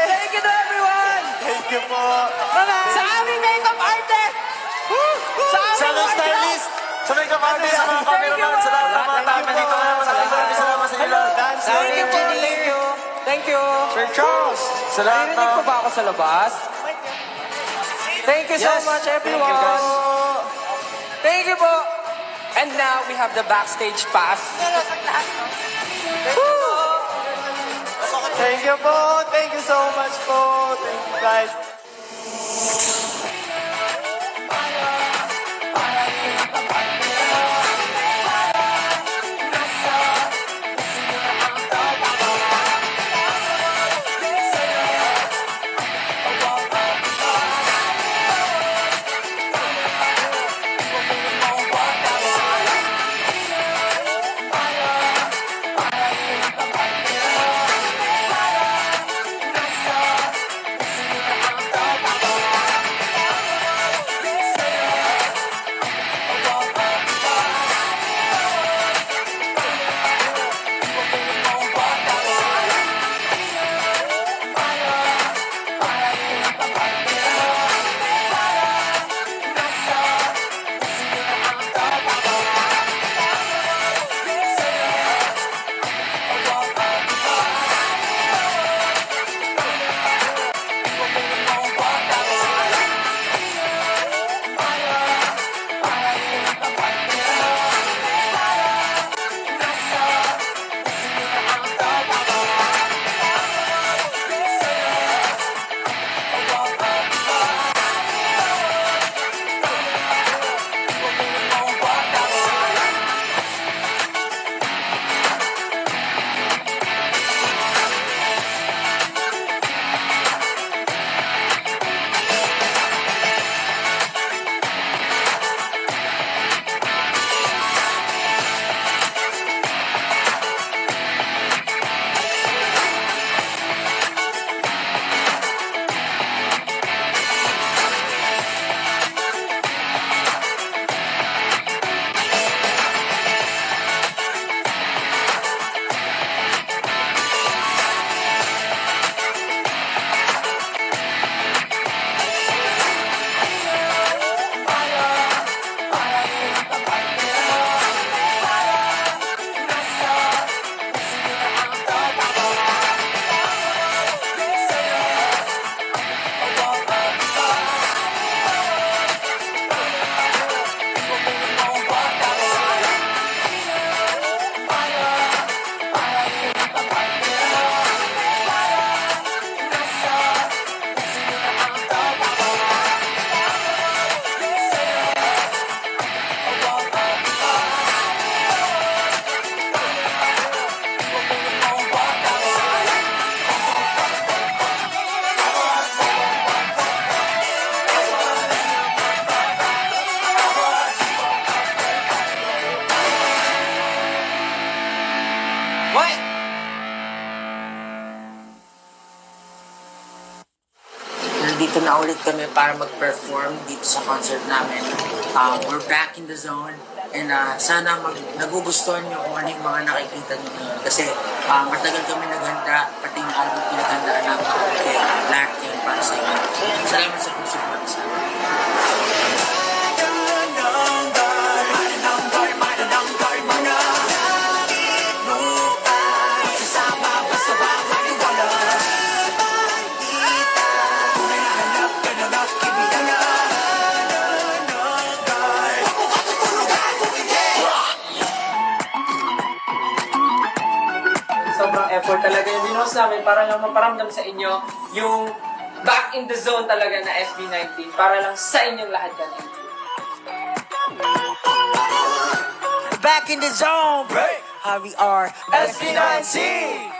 Thank you to everyone! Thank you po! Sa aming makeup artist! Sa aming stylist! Sa makeup artist, sa mga cameraman, sa lahat ng mga tao dito. Maraming salamat sa inyo. Thank you po! Thank you! Thank you! Sir Charles! Sa lahat Narinig ko ba ako sa labas? Thank you so much, everyone! Thank you po! And now, we have the backstage pass. Thank you po! Thank you so much po! Thank you guys! na ulit kami para mag-perform dito sa concert namin. We're back in the zone. And sana nagugustuhan nyo kung ano yung mga nakikita nyo ngayon. Kasi matagal kami naghanda, pati yung album pinaghandaan namin. Kaya lahat yan para sa inyo. Salamat sa pagsupport sa amin. Sobrang effort talaga yung binuhos namin para lang maparamdam sa inyo yung back in the zone talaga na SB19 para lang sa inyong lahat yan. Back in the zone, how we are SB19!